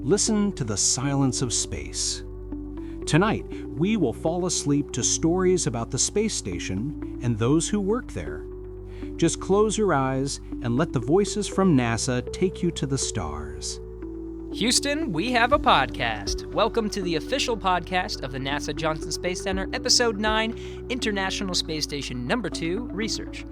listen to the silence of space. Tonight, we will fall asleep to stories about the space station and those who work there. Just close your eyes and let the voices from NASA take you to the stars. Houston, we have a podcast. Welcome to the official podcast of the NASA Johnson Space Center, Episode 9, International Space Station Number 2, Research.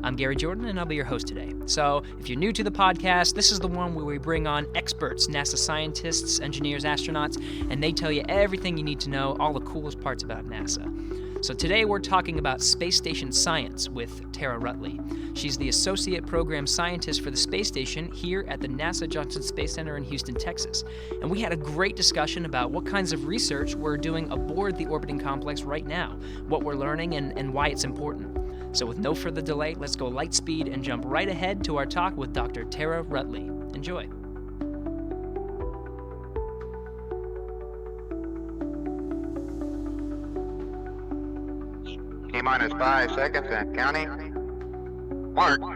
I'm Gary Jordan, and I'll be your host today. So, if you're new to the podcast, this is the one where we bring on experts, NASA scientists, engineers, astronauts, and they tell you everything you need to know, all the coolest parts about NASA. So today we're talking about space station science with Tara Rutley. She's the Associate Program Scientist for the space station here at the NASA Johnson Space Center in Houston, Texas. And we had a great discussion about what kinds of research we're doing aboard the orbiting complex right now, what we're learning and why it's important. So with no further delay, let's go light speed and jump right ahead to our talk with Dr. Tara Rutley. Enjoy. T-minus 5 seconds and counting. Mark. All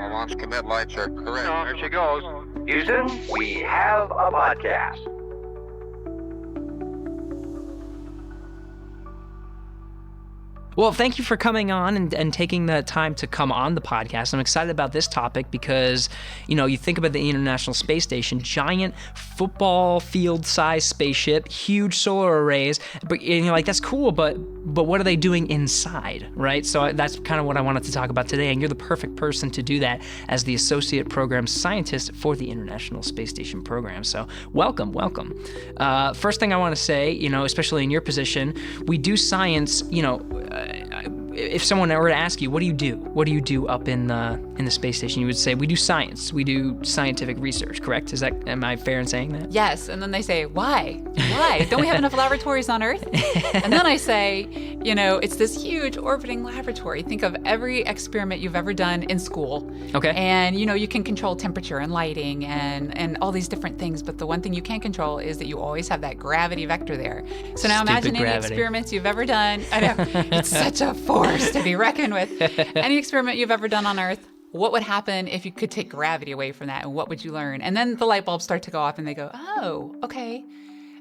launch commit lights are correct. There she goes. Houston, we have a podcast. Well, thank you for coming on and taking the time to come on the podcast. I'm excited about this topic because, you think about the International Space Station, giant football field-sized spaceship, huge solar arrays, but you're like, that's cool, but what are they doing inside, right? So that's kind of what I wanted to talk about today, and you're the perfect person to do that as the Associate Program Scientist for the International Space Station program. So welcome. First thing I want to say, especially in your position, we do science, if someone were to ask you, what do you do? What do you do up in the space station? You would say, we do science. We do scientific research, correct? Am I fair in saying that? Yes, and then they say, why? Why? Don't we have enough laboratories on Earth? And then I say, it's this huge orbiting laboratory. Think of every experiment you've ever done in school. Okay. And, you can control temperature and lighting and all these different things, but the one thing you can't control is that you always have that gravity vector there. So now imagine any experiments you've ever done. I know, it's such a force to be reckoned with. Any experiment you've ever done on Earth, what would happen if you could take gravity away from that, and what would you learn? And then the light bulbs start to go off and they go, oh, okay.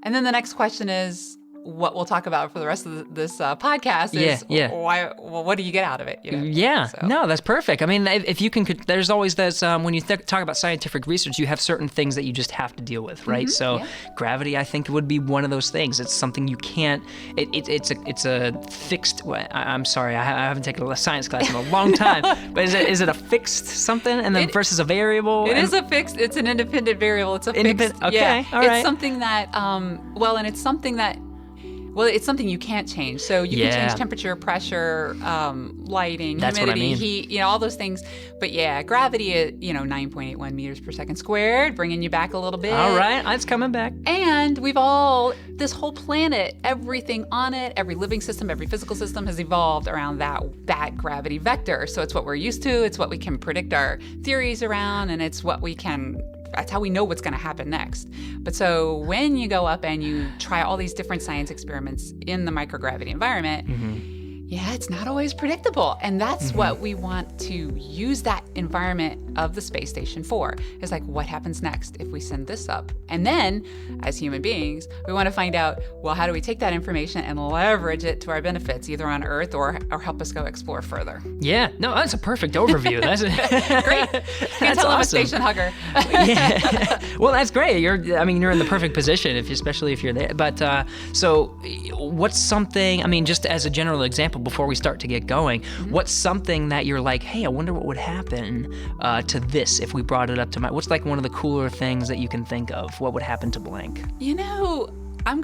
And then the next question is, what we'll talk about for the rest of this podcast is what do you get out of it? Yeah, so. No, that's perfect. I mean, if you can, there's always this, when you talk about scientific research, you have certain things that you just have to deal with, right? So gravity, I think, would be one of those things. It's something you can't, it's a fixed, I'm sorry, I haven't taken a science class in a long time, but is it a fixed something and then versus a variable? Is a fixed, it's an independent variable. It's a fixed, okay, all right. It's something that, it's something you can't change. So you can change temperature, pressure, lighting, humidity, heat, all those things. But gravity is, 9.81 meters per second squared, bringing you back a little bit. All right, it's coming back. And this whole planet, everything on it, every living system, every physical system has evolved around that gravity vector. So it's what we're used to. It's what we can predict our theories around, and it's what that's how we know what's going to happen next. But so when you go up and you try all these different science experiments in the microgravity environment, it's not always predictable. And that's what we want to use that environment of the space station for. It's like, what happens next if we send this up? And then, as human beings, we want to find out, well, how do we take that information and leverage it to our benefits, either on Earth or help us go explore further? Yeah, no, that's a perfect overview. That's great. Can't tell I'm a station hugger. Well, that's great. You're in the perfect position, especially if you're there. But so what's something, just as a general example, before we start to get going, what's something that you're like, hey, I wonder what would happen to this if we brought it up to what's like one of the cooler things that you can think of? What would happen to blank? I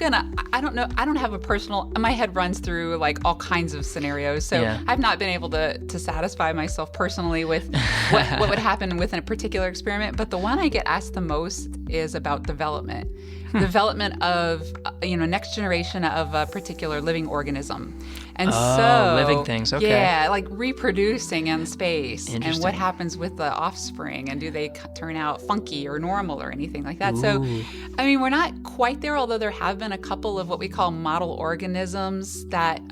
don't know. I don't have a personal, my head runs through like all kinds of scenarios. So I've not been able to satisfy myself personally with what would happen within a particular experiment. But the one I get asked the most is about development. Development of, next generation of a particular living organism. And living things, okay. Yeah, like reproducing in space. And what happens with the offspring, and do they turn out funky or normal or anything like that? Ooh. So, we're not quite there, although there have been a couple of what we call model organisms that,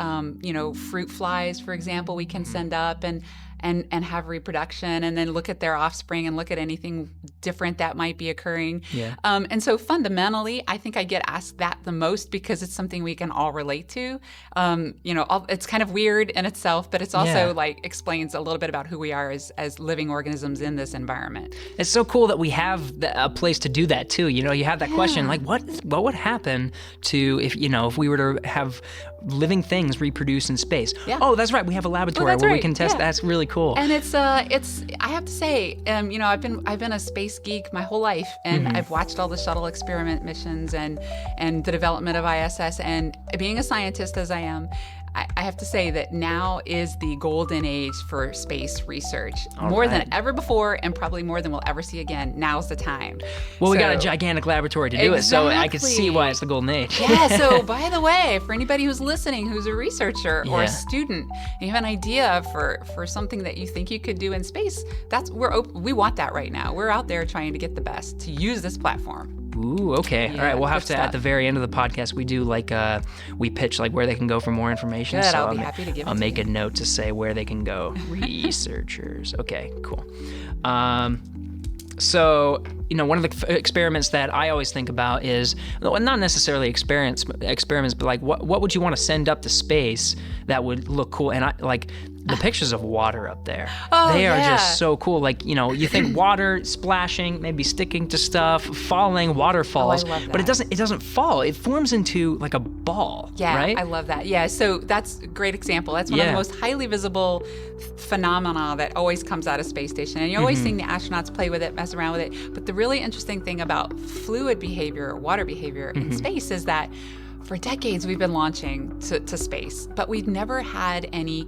fruit flies, for example, we can send up. And and have reproduction, and then look at their offspring and look at anything different that might be occurring. Yeah. And so fundamentally, I think I get asked that the most because it's something we can all relate to. It's kind of weird in itself, but it's also explains a little bit about who we are as living organisms in this environment. It's so cool that we have a place to do that too. You have that question, like what would happen to if we were to have living things reproduce in space? Yeah. Oh, that's right. We have a laboratory where we can test. Yeah. That's really cool. And it's I have to say, I've been a space geek my whole life, and I've watched all the shuttle experiment missions and the development of ISS, and being a scientist as I am, I have to say that now is the golden age for space research. More than ever before, and probably more than we'll ever see again. Now's the time. Well, we got a gigantic laboratory to do it, so I can see why it's the golden age. Yeah, so by the way, for anybody who's listening who's a researcher or a student, and you have an idea for something that you think you could do in space, we want that right now. We're out there trying to get the best to use this platform. Ooh, okay. Yeah, all right, we'll have to, stuff. at the very end of the podcast, we do we pitch where they can go for more information. Good, so I'll be happy to give it I'll to make you. a note to say where they can go. Researchers. Okay, cool. So, one of the experiments that I always think about is, not necessarily experiments, but what would you want to send up to space that would look cool? And the pictures of water up there, they are just so cool. You think water splashing, maybe sticking to stuff, falling, waterfalls, I love that. but it doesn't fall. It forms into a ball, yeah, right? I love that. Yeah, so that's a great example. That's one of the most highly visible phenomena that always comes out of space station. And you're always seeing the astronauts play with it, mess around with it. But the really interesting thing about fluid behavior, or water behavior in space is that for decades we've been launching to space, but we've never had any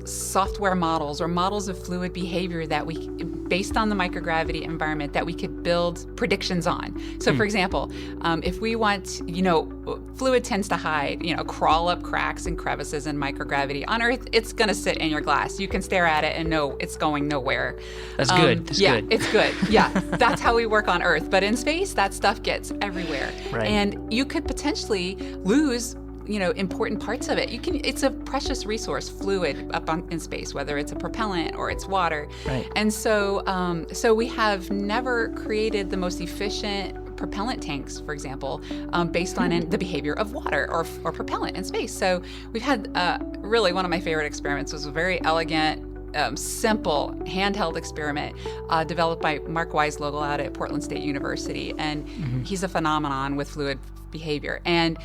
software models, or models of fluid behavior that based on the microgravity environment, that we could build predictions on. So for example, if we want, fluid tends to hide, crawl up cracks and crevices in microgravity. On Earth, it's gonna sit in your glass. You can stare at it and know it's going nowhere. That's good. That's good. It's good. Yeah, that's how we work on Earth. But in space, that stuff gets everywhere. Right. And you could potentially lose important parts of it. It's a precious resource, fluid up in space, whether it's a propellant or it's water. Right. And so we have never created the most efficient propellant tanks, for example, based on the behavior of water or propellant in space. So we've had really one of my favorite experiments was a very elegant, simple handheld experiment developed by Mark Weislogal out at Portland State University, and he's a phenomenon with fluid behavior. And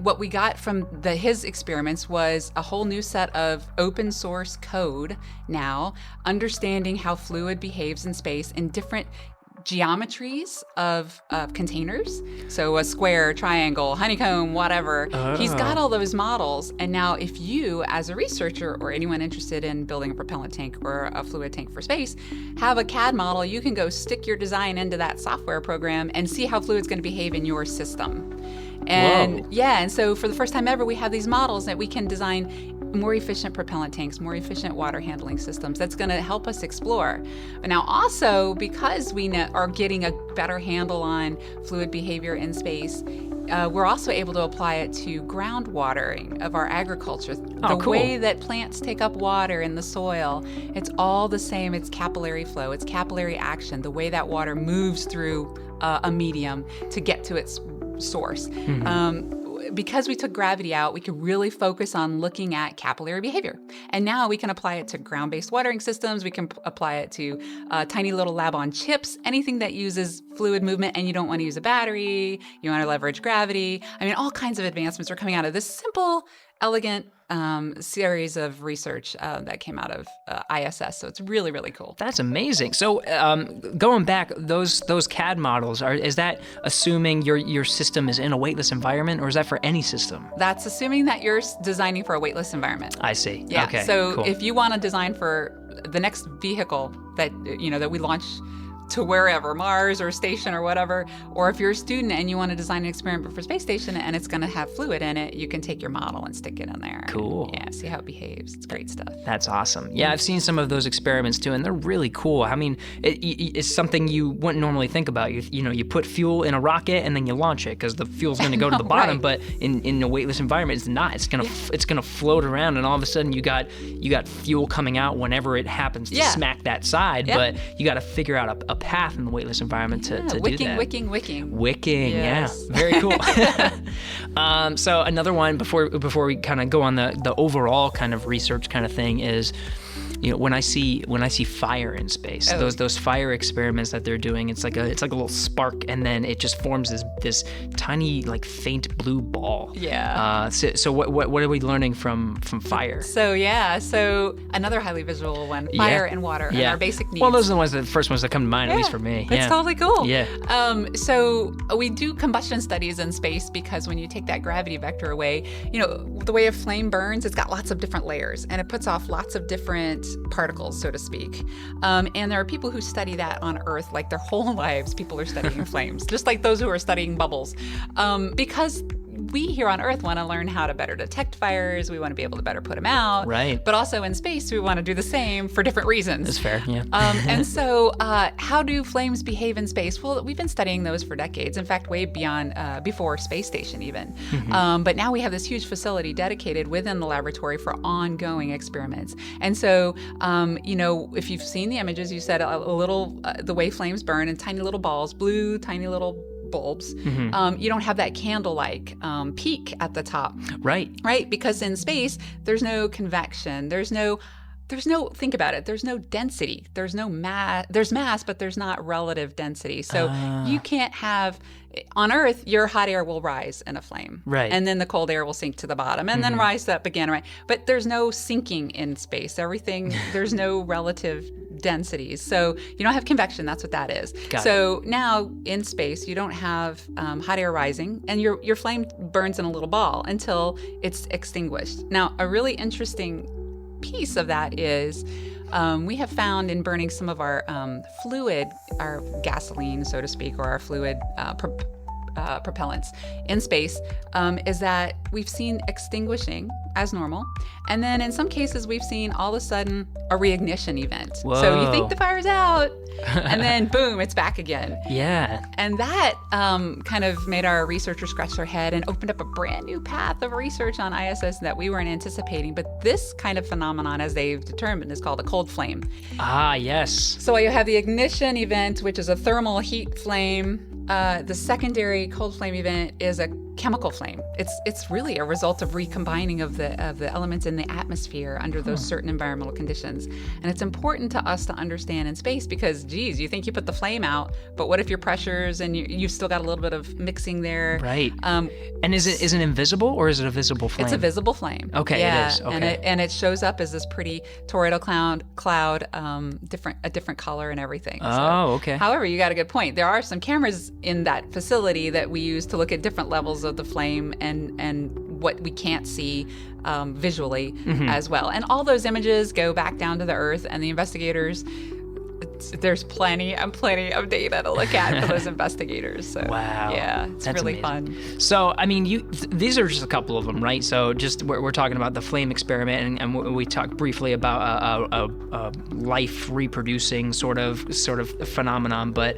what we got from his experiments was a whole new set of open source code now, understanding how fluid behaves in space in different geometries of containers. So a square, triangle, honeycomb, whatever. He's got all those models. And now if you, as a researcher or anyone interested in building a propellant tank or a fluid tank for space, have a CAD model, you can go stick your design into that software program and see how fluid's going to behave in your system. And and so for the first time ever, we have these models that we can design more efficient propellant tanks, more efficient water handling systems. That's going to help us explore. But now also, because we are getting a better handle on fluid behavior in space, we're also able to apply it to groundwatering of our agriculture. The way that plants take up water in the soil, it's all the same. It's capillary flow, it's capillary action, the way that water moves through a medium to get to its source. Because we took gravity out, we could really focus on looking at capillary behavior. And now we can apply it to ground-based watering systems. We can apply it to tiny little lab on chips, anything that uses fluid movement and you don't want to use a battery, you want to leverage gravity. I mean, all kinds of advancements are coming out of this simple, elegant series of research that came out of ISS. So it's really, really cool. That's amazing. So going back, those CAD models, is that assuming your system is in a weightless environment, or is that for any system? That's assuming that you're designing for a weightless environment. I see. Yeah. Okay. So cool. if you want to design for the next vehicle that that we launch to wherever, Mars or station or whatever. Or if you're a student and you want to design an experiment for space station and it's going to have fluid in it, you can take your model and stick it in there. Cool. And, yeah, see how it behaves. It's great stuff. That's awesome. Yeah, I've seen some of those experiments too, and they're really cool. I mean, it's something you wouldn't normally think about. You put fuel in a rocket and then you launch it because the fuel's going to go to the bottom. Right. But in a weightless environment, it's not. It's gonna float around, and all of a sudden you got fuel coming out whenever it happens to smack that side. Yeah. But you got to figure out a path in the weightless environment to do that. Wicking, Yes. yeah, very cool. So another one before we kind of go on the overall kind of research kind of thing is, when I see fire in space, those fire experiments that they're doing, it's like a little spark, and then it just forms this tiny like faint blue ball. Yeah. So what are we learning from fire? So another highly visual one, fire and water, and our basic needs. Well, those are the first ones that come to mind, at least for me. It's totally cool. Yeah. So we do combustion studies in space because when you take that gravity vector away, the way a flame burns, it's got lots of different layers, and it puts off lots of different particles, so to speak. And there are people who study that on Earth, like their whole lives, people are studying flames, just like those who are studying bubbles. Because we here on Earth want to learn how to better detect fires. We want to be able to better put them out. Right. But also in space, we want to do the same for different reasons. That's fair, yeah. And so how do flames behave in space? Well, we've been studying those for decades. In fact, way beyond, before space station even. Mm-hmm. But now we have this huge facility dedicated within the laboratory for ongoing experiments. And so, if you've seen the images, you said a little, the way flames burn in tiny little balls, blue, tiny little bulbs. Mm-hmm. You don't have that candle-like peak at the top. Right. Because in space, there's no convection. There's no, think about it, there's no density. There's no mass. There's mass, but there's not relative density. So you can't have, on Earth, your hot air will rise in a flame. Right. And then the cold air will sink to the bottom and then rise up again, right? But there's no sinking in space. There's no relative densities. So you don't have convection. That's what that is. So now in space, you don't have hot air rising, and your flame burns in a little ball until it's extinguished. Now, a really interesting piece of that is we have found in burning some of our fluid, our gasoline, so to speak, or our fluid propellants in space, is that we've seen extinguishing as normal. And then in some cases, we've seen all of a sudden a reignition event. Whoa. So you think the fire's out, and then boom, it's back again. Yeah. And that kind of made our researchers scratch their head and opened up a brand new path of research on ISS that we weren't anticipating. But this kind of phenomenon, as they've determined, is called a cold flame. Ah, yes. So you have the ignition event, which is a thermal heat flame. The secondary cold flame event is a chemical flame. It's really a result of recombining of the elements in the atmosphere under those certain environmental conditions. And it's important to us to understand in space because, geez, you think you put the flame out, but what if your pressures and you've still got a little bit of mixing there? Right. And is it invisible or is it a visible flame? It's a visible flame. Okay, yeah. it is. Okay. And it shows up as this pretty toroidal cloud, a different color and everything. Oh, okay. However, you got a good point. There are some cameras in that facility that we use to look at different levels of the flame and what we can't see visually as well. And all those images go back down to the Earth, and the investigators, there's plenty of data to look at for those investigators. So, wow. Yeah, it's That's really amazing. fun. So, I mean, these are just a couple of them, right? So just we're talking about the flame experiment, and we talked briefly about a life reproducing sort of phenomenon, but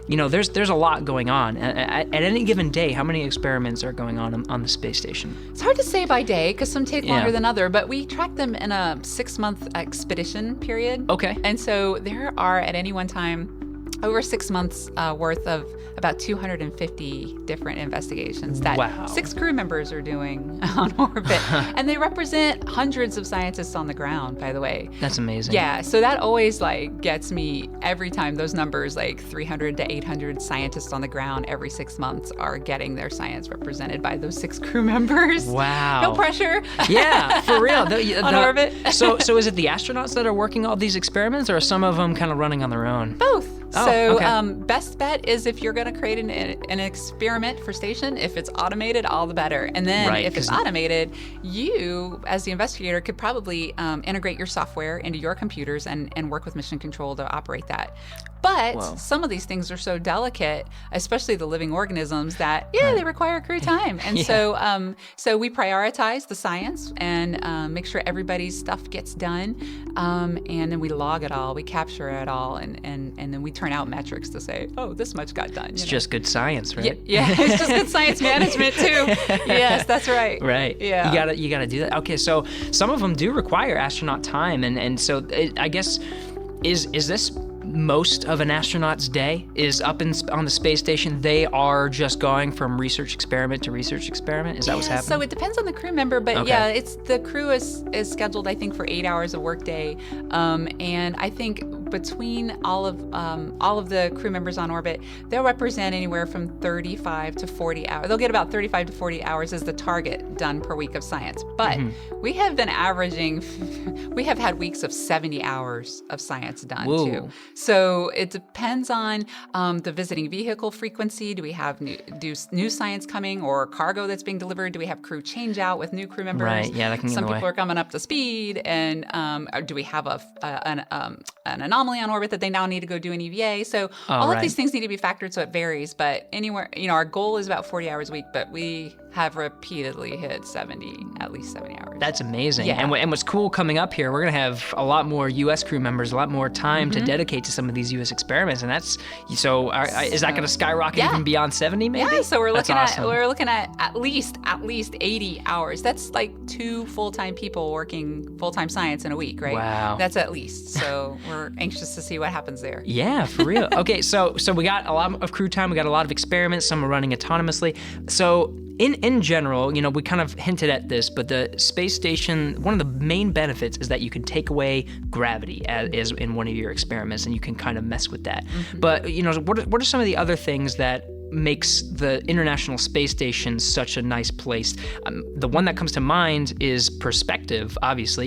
there's a lot going on. At any given day, how many experiments are going on the space station? It's hard to say by day because some take longer than other, but we track them in a 6-month expedition period. Okay. And so there are at any one time over 6 months worth of about 250 different investigations that 6 crew members are doing on orbit. And they represent hundreds of scientists on the ground, by the way. That's amazing. Yeah, so that always gets me every time. Those numbers, 300 to 800 scientists on the ground every 6 months are getting their science represented by those 6 crew members. Wow. No pressure. Yeah, for real. On orbit. So is it the astronauts that are working all these experiments, or are some of them kind of running on their own? Both. Oh, So okay. best bet is if you're going to create an experiment for station, if it's automated, all the better. And then Right, if it's 'cause- automated, you, as the investigator, could probably integrate your software into your computers and work with mission control to operate that. But Whoa. some of these things are so delicate, especially the living organisms, that they require crew time. And so we prioritize the science and make sure everybody's stuff gets done, and then we log it all, we capture it all, and then we turn out metrics to say, oh, this much got done. It's just good science, right? Yeah, it's just good science management too. Yes, that's right. Right. Yeah. You gotta do that. Okay, so some of them do require astronaut time, and so I guess is this most of an astronaut's day is up on the space station? They are just going from research experiment to research experiment. Is that what's happening? So it depends on the crew member, but Okay. it's the crew is scheduled, I think, for 8 hours of workday, and I think between all of the crew members on orbit, they'll represent anywhere from 35 to 40 hours. They'll get about 35 to 40 hours as the target done per week of science. But we have been averaging, we have had weeks of 70 hours of science done Whoa. too. So it depends on the visiting vehicle frequency. Do we have new science coming or cargo that's being delivered? Do we have crew change out with new crew members? Right, yeah, that can get in Some the people way. are coming up to speed, and or do we have an anomaly on orbit that they now need to go do an EVA? So all right. of these things need to be factored, so it varies. But anywhere, our goal is about 40 hours a week, but we have repeatedly hit at least 70 hours. That's amazing. Yeah. And what's cool coming up here, we're going to have a lot more U.S. crew members, a lot more time to dedicate to some of these U.S. experiments. And that's, is that going to skyrocket even beyond 70 maybe? Yeah, so we're That's looking awesome. at least 80 hours. That's like 2 full-time people working full-time science in a week, right? Wow. That's at least. So we're anxious to see what happens there. Yeah, for real. Okay, so we got a lot of crew time. We got a lot of experiments. Some are running autonomously. So in general, we kind of hinted at this, but the space station, one of the main benefits is that you can take away gravity as in one of your experiments, and you can kind of mess with that. But what are some of the other things that makes the International Space Station such a nice place? The one that comes to mind is perspective, obviously.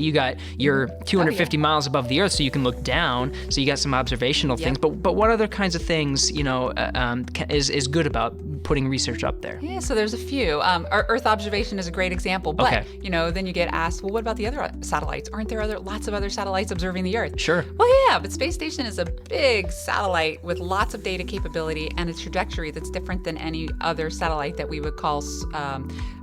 You're 250 miles above the Earth, so you can look down, so you got some observational things. But what other kinds of things, is good about putting research up there? Yeah, so there's a few. Earth observation is a great example, but Okay. then you get asked, well, what about the other satellites? Aren't there lots of other satellites observing the Earth? Sure. Well, yeah, but Space Station is a big satellite with lots of data capability and a trajectory that's different than any other satellite that we would call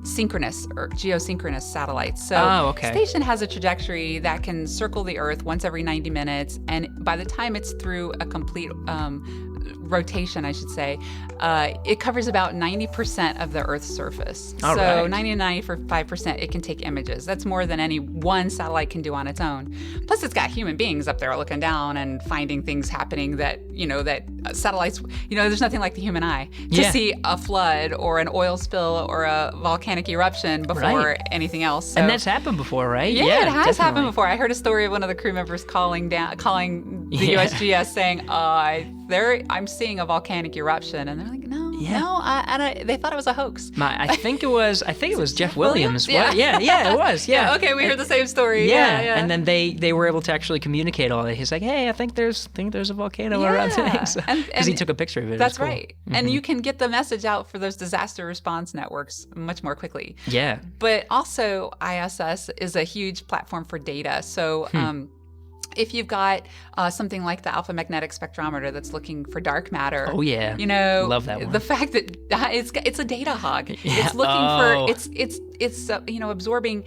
synchronous or geosynchronous satellites. So Station has a trajectory that can circle the Earth once every 90 minutes, and by the time it's through a complete rotation, I should say, it covers about 90% of the Earth's surface. All so right. 90 to 95% it can take images. That's more than any one satellite can do on its own. Plus, it's got human beings up there looking down and finding things happening that satellites, there's nothing like the human eye to see a flood or an oil spill or a volcanic eruption before anything else. So, And that's happened before, right? yeah, it has happened definitely. before. I heard a story of one of the crew members calling the USGS saying, I'm seeing a volcanic eruption, and they're like, no, they thought it was a hoax. I think it was Jeff Williams. Yeah. What? Yeah, it was. Yeah. Okay, we heard the same story. Yeah. Yeah. And then they were able to actually communicate all that. He's like, hey, I think there's a volcano around today. Because he took a picture of it. That's It was cool. right. And you can get the message out for those disaster response networks much more quickly. Yeah. But also, ISS is a huge platform for data. So if you've got something like the alpha magnetic spectrometer that's looking for dark matter, Oh yeah. Love that one. the fact that it's a data hog. Yeah. It's looking for it's absorbing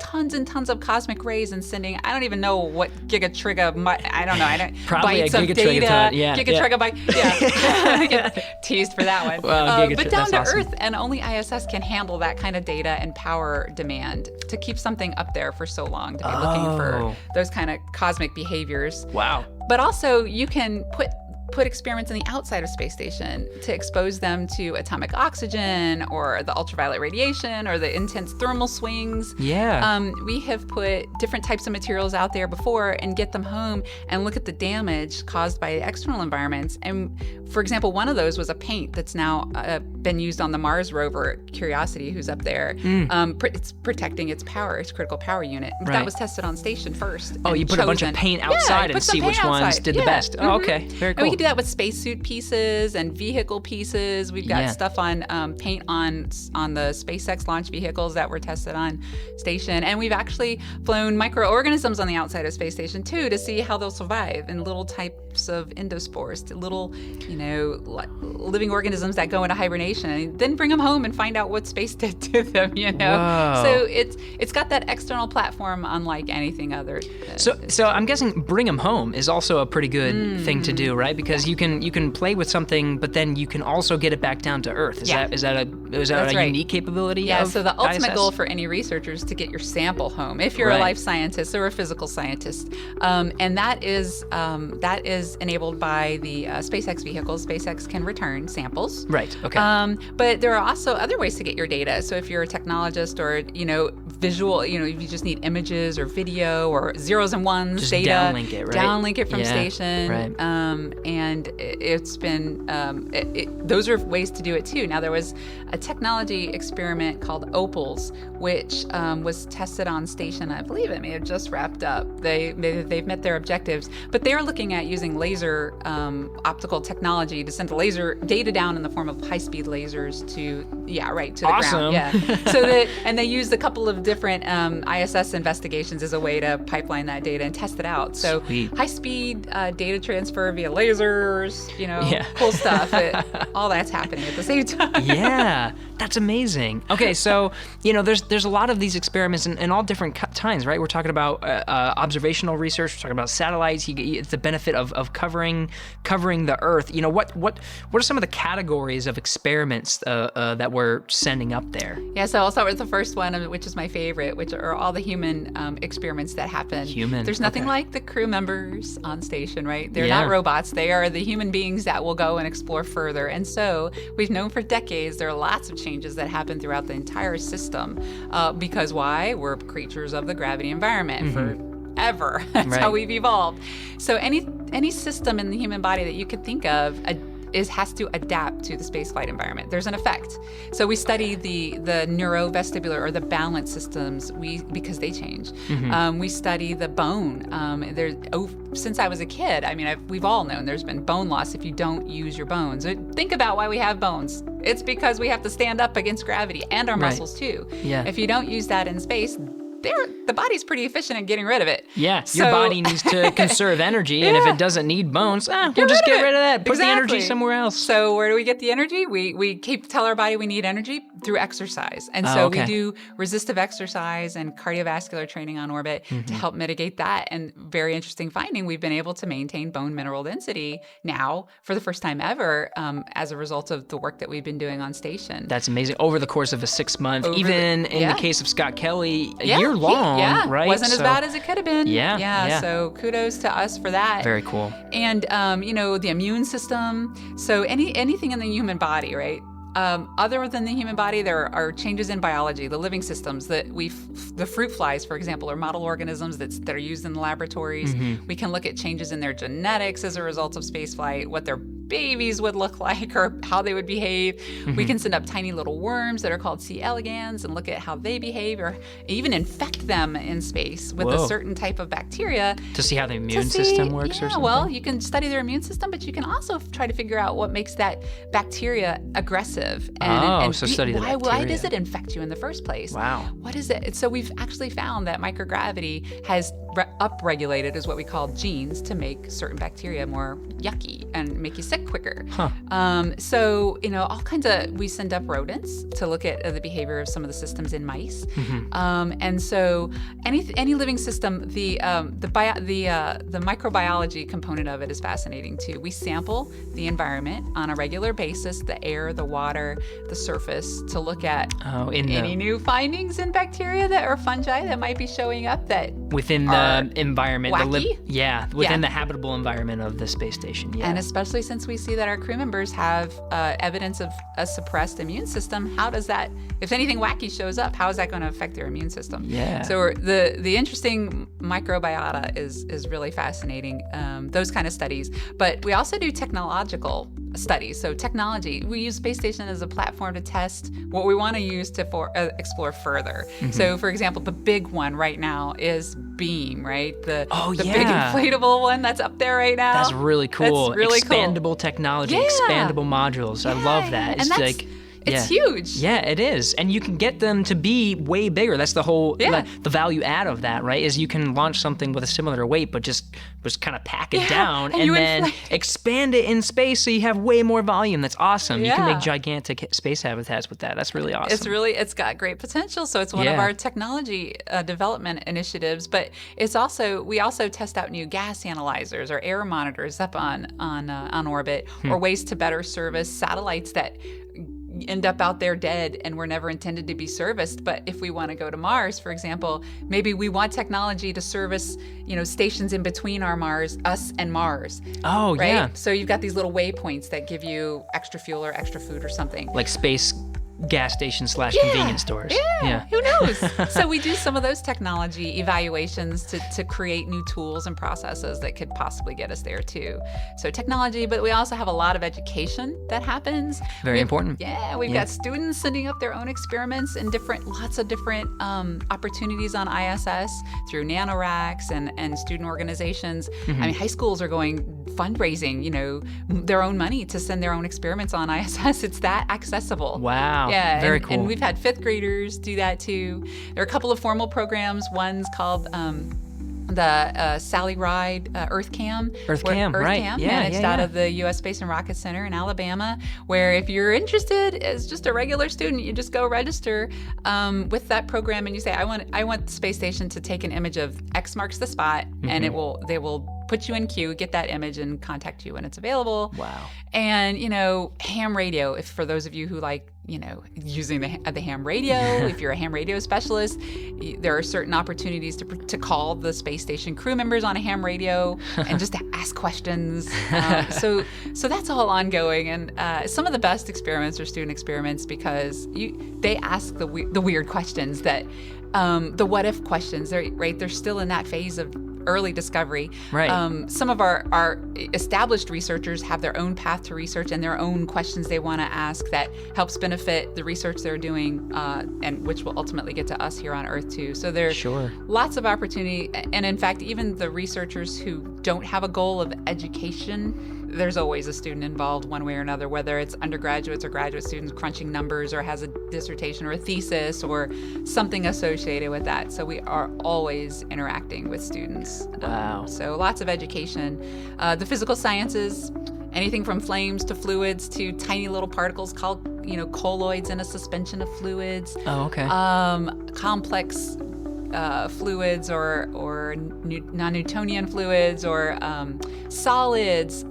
tons and tons of cosmic rays and sending, I don't even know what Probably bytes a of gigatrigaton, data. yeah. Gigatrigabyte. Yeah. I get teased for that one. Well, But down that's to awesome. Earth, and only ISS can handle that kind of data and power demand to keep something up there for so long, to be looking for those kind of cosmic behaviors. Wow. But also, you can put experiments on the outside of space station to expose them to atomic oxygen or the ultraviolet radiation or the intense thermal swings. Yeah. We have put different types of materials out there before and get them home and look at the damage caused by external environments. And for example, one of those was a paint that's now been used on the Mars rover Curiosity, who's up there. It's protecting its critical power unit. But Right. that was tested on station first. Oh, and you put a bunch of chosen. paint Yeah, outside put and some see paint which ones outside. did the Yeah. best. Oh, okay. Very And cool. we can do that with spacesuit pieces and vehicle pieces. We've got stuff on paint on the SpaceX launch vehicles that were tested on station. And we've actually flown microorganisms on the outside of space station too to see how they'll survive in little types of endospores, little, living organisms that go into hibernation and then bring them home and find out what space did to them, Whoa. So it's got that external platform unlike anything other. So I'm guessing bring them home is also a pretty good thing to do, right? Because you can play with something, but then you can also get it back down to Earth. Is that a unique capability? Yeah. So the ultimate ISS? goal for any researcher is to get your sample home. If you're a life scientist or a physical scientist, and that is enabled by the SpaceX vehicles. SpaceX can return samples. Right. Okay. But there are also other ways to get your data. So if you're a technologist or visual, if you just need images or video or zeros and ones just data, downlink it, right? Downlink it from station. Right. And it's been those are ways to do it too. Now there was a technology experiment called Opals, which was tested on station. I believe it may have just wrapped up. They've met their objectives, but they're looking at using laser optical technology to send laser data down in the form of high-speed lasers to the Awesome. ground. Yeah. And they used a couple of different ISS investigations as a way to pipeline that data and test it out. So Sweet. high-speed data transfer via lasers, cool stuff. All that's happening at the same time. Yeah, that's amazing. Okay, so there's a lot of these experiments in all different times, right? We're talking about observational research. We're talking about satellites. It's the benefit of covering the Earth. What are some of the categories of experiments that we're sending up there? Yeah, so I'll start with the first one, which is my favorite, which are all the human experiments that happen. There's nothing like the crew members on station, right? They're not robots. They are the human beings that will go and explore further. And so we've known for decades there are lots of changes that happen throughout the entire system. Because why? We're creatures of the gravity environment forever. That's how we've evolved. So any system in the human body that you could think of has to adapt to the spaceflight environment. There's an effect. So we study the neurovestibular or the balance systems because they change. We study the bone. Since I was a kid, we've all known there's been bone loss if you don't use your bones. Think about why we have bones. It's because we have to stand up against gravity and our muscles too. Yeah. If you don't use that in space, the body's pretty efficient at getting rid of it. Yeah, your body needs to conserve energy, and if it doesn't need bones, we'll just get rid of that. Put the energy somewhere else. So where do we get the energy? We tell our body we need energy through exercise. And so we do resistive exercise and cardiovascular training on orbit to help mitigate that. And very interesting finding, we've been able to maintain bone mineral density now for the first time ever as a result of the work that we've been doing on station. That's amazing. Over the course of a 6 month, even in the case of Scott Kelly, a year long, right? Wasn't as bad as it could have been. Yeah. So kudos to us for that. Very cool. And the immune system. So anything in the human body, right? Other than the human body, there are changes in biology, the living systems the fruit flies, for example, are model organisms that are used in the laboratories. We can look at changes in their genetics as a result of spaceflight, what their babies would look like or how they would behave. We can send up tiny little worms that are called C. elegans and look at how they behave or even infect them in space with a certain type of bacteria. To see how the immune system works or something? Well, you can study their immune system, but you can also try to figure out what makes that bacteria aggressive. Study the bacteria. Why does it infect you in the first place? Wow. What is it? So we've actually found that microgravity has upregulated is what we call genes to make certain bacteria more yucky and make you sick quicker. All kinds of, we send up rodents to look at the behavior of some of the systems in mice. And so any living system, the microbiology component of it is fascinating too. We sample the environment on a regular basis, the air, the water, the surface, to look at any new findings in bacteria or fungi that might be showing up that within the environment, wacky? within the habitable environment of the space station. Yeah. And especially since we see that our crew members have evidence of a suppressed immune system, how does that, if anything wacky shows up, how is that going to affect their immune system? Yeah. So the interesting microbiota is really fascinating, those kind of studies. But we also do technological studies. So technology, we use space station as a platform to test what we want to use to explore further. So for example, the big one right now is Beam, right? The big inflatable one that's up there right now. That's really cool. That's really expandable technology, Yeah. expandable modules. I love that. It's And like it's huge. Yeah, it is. And you can get them to be way bigger. That's the whole, the value add of that, right? Is you can launch something with a similar weight, but just kind of pack it down and then expand it in space so you have way more volume. That's awesome. You can make gigantic space habitats with that. That's really awesome. It's got great potential. So it's one of our technology development initiatives, but we also test out new gas analyzers or air monitors up on orbit, or ways to better service satellites that end up out there dead and were never intended to be serviced. But if we want to go to Mars, for example, maybe we want technology to service, stations in between us and Mars. Oh, right? yeah. So you've got these little waypoints that give you extra fuel or extra food or something. Like space gas station / convenience stores. Yeah, who knows? So we do some of those technology evaluations to create new tools and processes that could possibly get us there too. So technology, but we also have a lot of education that happens. Very important. Yeah, we've got students sending up their own experiments in lots of different opportunities on ISS through nanoracks and student organizations. I mean, high schools are going fundraising, their own money to send their own experiments on ISS. It's that accessible. Wow. Yeah, very cool. And we've had 5th graders do that too. There are a couple of formal programs. One's called the Sally Ride Earth Cam. Earth Cam, managed out of the U.S. Space and Rocket Center in Alabama, where if you're interested as just a regular student, you just go register with that program and you say, I want the space station to take an image of X marks the spot, and they will put you in queue, get that image, and contact you when it's available. Wow. And, ham radio, if for those of you who like, using the ham radio, if you're a ham radio specialist, there are certain opportunities to call the space station crew members on a ham radio and just to ask questions. So that's all ongoing. And some of the best experiments are student experiments because they ask the weird questions that, the what if questions, they're still in that phase of early discovery. Right. Some of our established researchers have their own path to research and their own questions they want to ask that helps benefit the research they're doing, and which will ultimately get to us here on Earth too. So there's lots of opportunity. And in fact, even the researchers who don't have a goal of education, there's always a student involved one way or another, whether it's undergraduates or graduate students crunching numbers or has a dissertation or a thesis or something associated with that. So we are always interacting with students. Wow. So lots of education. The physical sciences, anything from flames to fluids to tiny little particles called, colloids in a suspension of fluids. Oh, okay. Complex fluids or non-Newtonian fluids or solids,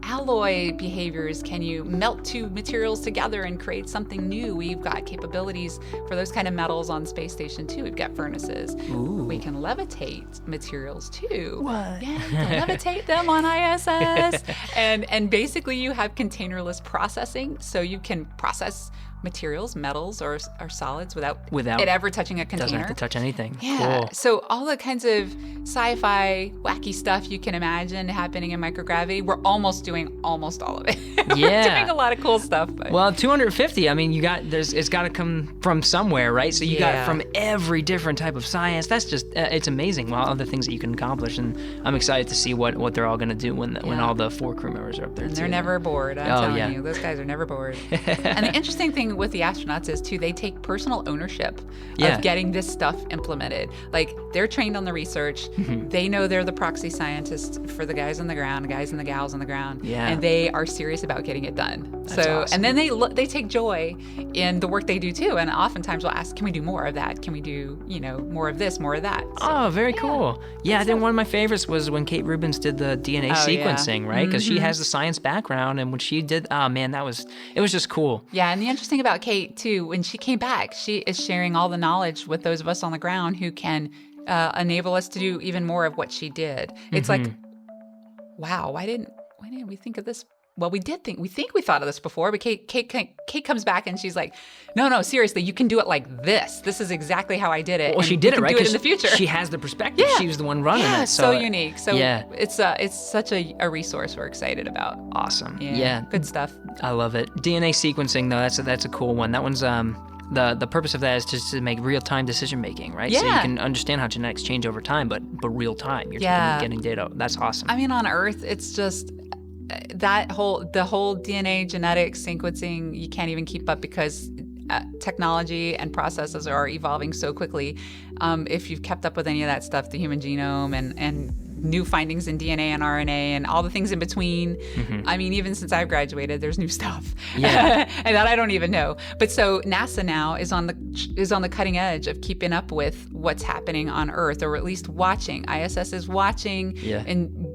alloy behaviors. Can you melt two materials together and create something new? We've got capabilities for those kind of metals on space station too. We've got furnaces. Ooh. We can levitate materials too. What? Yeah, you can levitate them on ISS. And basically you have containerless processing, so you can process materials, metals, or solids without it ever touching a container. Doesn't have to touch anything. Yeah. Cool. So all the kinds of sci-fi, wacky stuff you can imagine happening in microgravity, we're almost doing almost all of it. Yeah. We're doing a lot of cool stuff. But. Well, 250, I mean, it's got to come from somewhere, right? So you got from every different type of science. That's just, it's amazing. Well, other things that you can accomplish. And I'm excited to see what they're all going to do when all the 4 crew members are up there. And too. they're never bored. I'm telling you, those guys are never bored. And the interesting thing with the astronauts is too, they take personal ownership of getting this stuff implemented. Like, they're trained on the research. They know they're the proxy scientists for the guys on the ground, the guys and the gals on the ground. Yeah. And they are serious about getting it done. That's awesome. And then they take joy in the work they do too. And oftentimes we'll ask, can we do more of that? Can we do, more of this, more of that? So, very cool. Yeah, I think one of my favorites was when Kate Rubins did the DNA sequencing, right? Because she has the science background, and when she did, it was just cool. Yeah, and the interesting about Kate too, when she came back, she is sharing all the knowledge with those of us on the ground who can enable us to do even more of what she did. It's like, wow, why didn't we think of this well, we think we thought of this before, but Kate comes back and she's like, no, seriously, you can do it like this. This is exactly how I did it. Well, and she did it, right? Do it in the future. She has the perspective. Yeah. She was the one running Yeah, it. so unique. So yeah. it's such a resource we're excited about. Awesome. Yeah. Good stuff. I love it. DNA sequencing, though, that's a cool one. That one's the purpose of that is just to make real-time decision-making, right? Yeah. So you can understand how genetics change over time, but real-time. You're getting data. That's awesome. I mean, on Earth, it's just the whole DNA genetic sequencing, you can't even keep up because technology and processes are evolving so quickly. If you've kept up with any of that stuff, the human genome and new findings in DNA and RNA and all the things in between. I mean, even since I've graduated, there's new stuff. Yeah. And that I don't even know. But so NASA now is on the cutting edge of keeping up with what's happening on Earth, or at least watching. ISS is watching and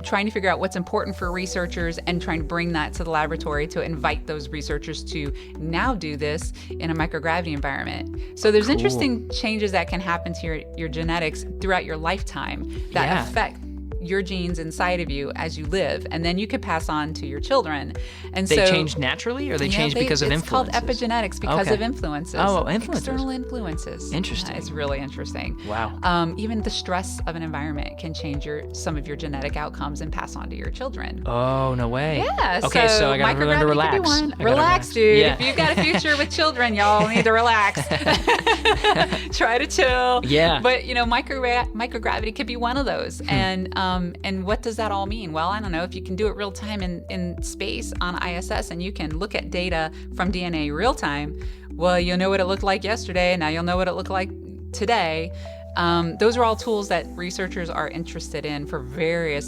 trying to figure out what's important for researchers and trying to bring that to the laboratory to invite those researchers to now do this in a microgravity environment. So there's interesting changes that can happen to your genetics throughout your lifetime that affect your genes inside of you as you live, and then you could pass on to your children. And they change naturally, or they change because of influences? It's called epigenetics because of influences. Oh, influences. External influences. Interesting. It's really interesting. Wow. Even the stress of an environment can change some of your genetic outcomes and pass on to your children. Oh, no way. Yeah. Okay, so I gotta learn to relax. Relax, dude. Yeah. If you've got a future with children, y'all need to relax. Try to chill. Yeah. But microgravity could be one of those. And what does that all mean? Well, I don't know. If you can do it real time in space on ISS, and you can look at data from DNA real time, well, you'll know what it looked like yesterday. Now you'll know what it looked like today. Those are all tools that researchers are interested in for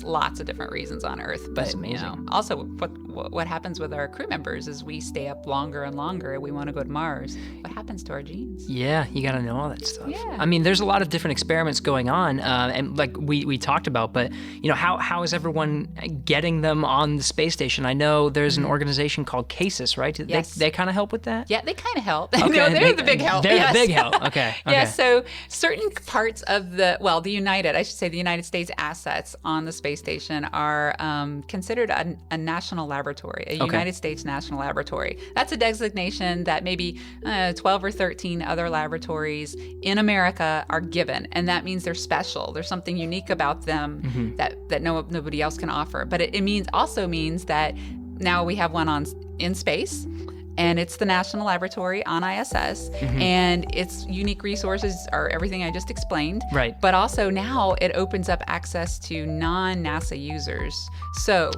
lots of different reasons on Earth. But That's amazing. Also, what happens with our crew members is we stay up longer and longer. We want to go to Mars. What happens to our genes? Yeah, you got to know all that stuff. Yeah. I mean, there's a lot of different experiments going on, and like we talked about. But how is everyone getting them on the space station? I know there's an organization called CASIS, right? Yes. They kind of help with that. Yeah, they kind of help. Okay. They're the big help. They're the big help. Okay. Yeah, so certain parts of the United States assets on the space station are considered a national laboratory, a United States national laboratory. That's a designation that maybe 12 or 13 other laboratories in America are given, and that means they're special. There's something unique about them that nobody else can offer. But it also means that now we have one in space. And it's the National Laboratory on ISS, and its unique resources are everything I just explained. Right. But also now it opens up access to non-NASA users. So